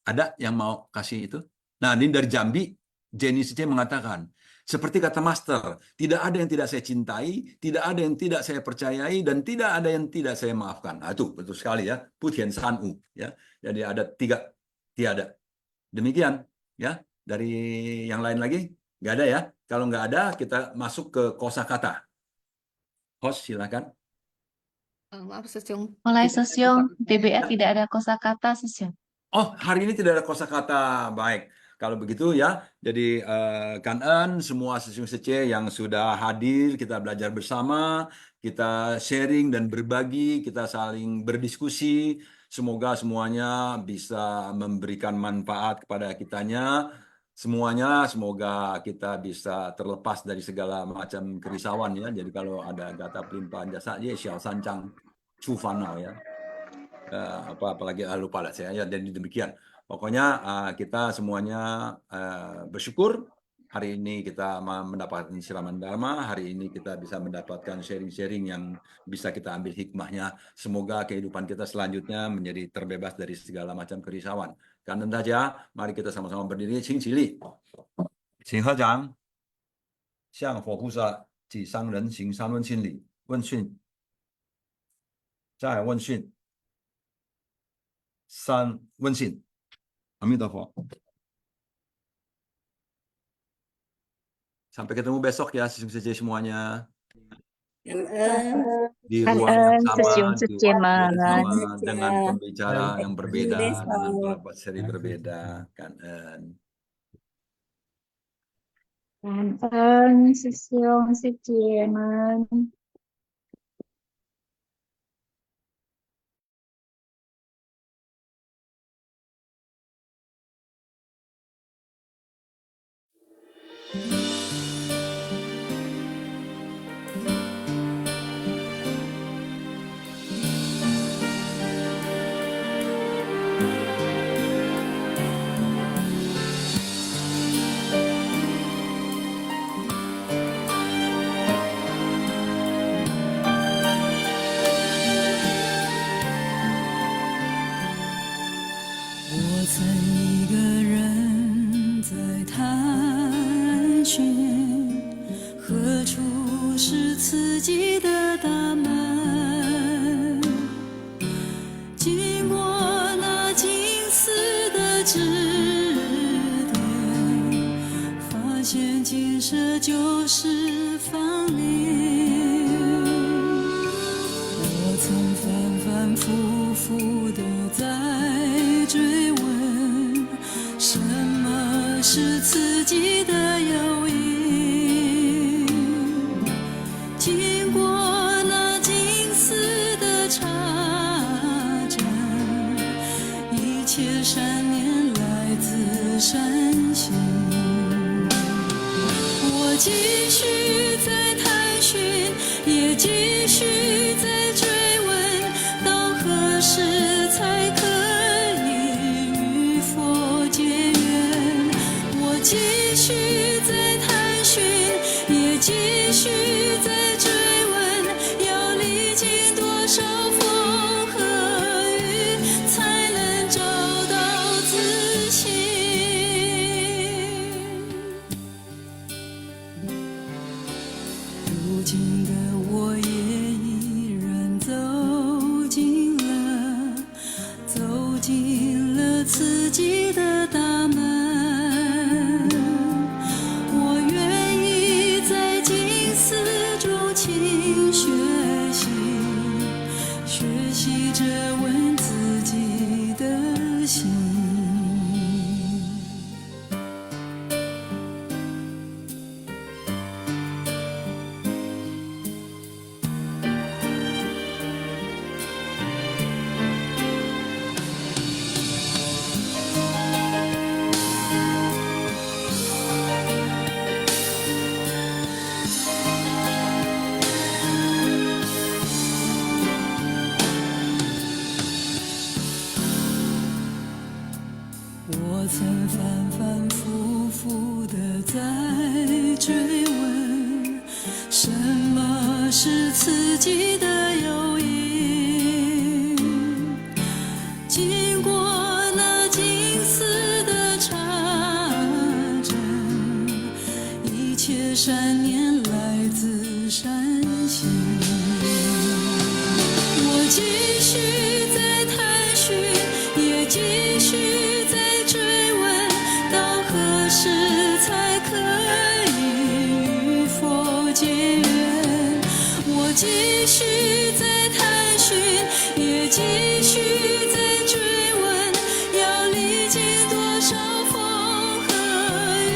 Ada yang mau kasih itu? Nah, ini dari Jambi, Jenny saja mengatakan, seperti kata Master, tidak ada yang tidak saya cintai, tidak ada yang tidak saya percayai, dan tidak ada yang tidak saya maafkan. Nah, itu betul sekali ya, Putian Sanu ya. Jadi ada 3 tiada. Demikian ya. Dari yang lain lagi nggak ada ya. Kalau nggak ada, kita masuk ke kosakata. Host silakan. Maaf, Sesyong. Mulai Sesyong, TBR tidak ada kosakata, Sesyong. Oh, hari ini tidak ada kosakata. Baik. Kalau begitu ya, jadi Kangen semua sesung sece yang sudah hadir, kita belajar bersama, kita sharing dan berbagi, kita saling berdiskusi. Semoga semuanya bisa memberikan manfaat kepada kitanya. Semuanya semoga kita bisa terlepas dari segala macam kerisauan ya. Jadi kalau ada kata pelimpahan jasa, ya xiao sancang cufanau ya. Apalagi lupa lah saya ya. Dan demikian. Pokoknya kita semuanya bersyukur hari ini kita mendapatkan siraman Dharma, hari ini kita bisa mendapatkan sharing-sharing yang bisa kita ambil hikmahnya. Semoga kehidupan kita selanjutnya menjadi terbebas dari segala macam kerisauan. Karena saja, mari kita sama-sama berdiri. Xing Qili, Xing Hejang, Xiang Huo Husa, Ji Sang Ren, Xing San Wen Xin Li, Wen Xun, Zai Wen Xun, San Wen Xin. 阿弥陀佛. Sampai ketemu besok ya semuanya. Di ruang yang sama, di waktu yang sama, dengan pembicara yang berbeda, dengan pendapat seri berbeda. Kangen. Kangen, Sesyong, Sejeman. 我曾一个人在探寻，何处是自己的大门。经过那金丝的指点，发现金色就是芳龄。我曾反反复复地在追问，什么是自己的诱因。经过那金丝的插针，一切善念来自善心。我继续在探寻，也继续在追问，到何时才可以与佛结缘。我继续在探寻，也继续在追问，要历经多少风和雨，才能找到自信。如今的我也依然走进了自己的大门。我愿意在静思中勤学习着问自己的心。我曾反反复复地在追问，什么是自己的诱因。经过那金丝的插针，一切善念来自善心。我继续在探寻，也继续在追问，到何时才可以与佛结缘。我继续在探寻，也继续在追问，要历经多少风和雨，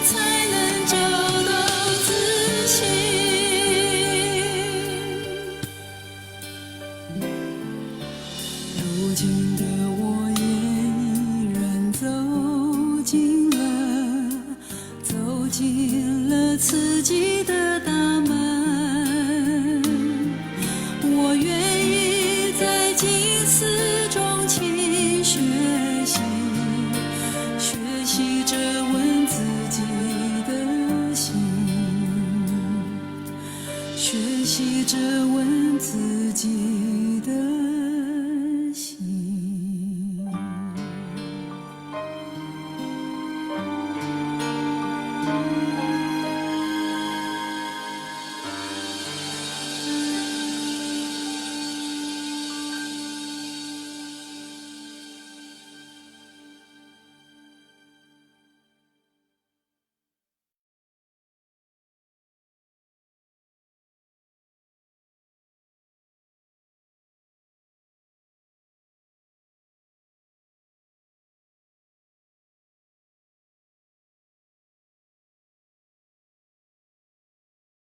才能找到自信。如今的我也依然走进了自己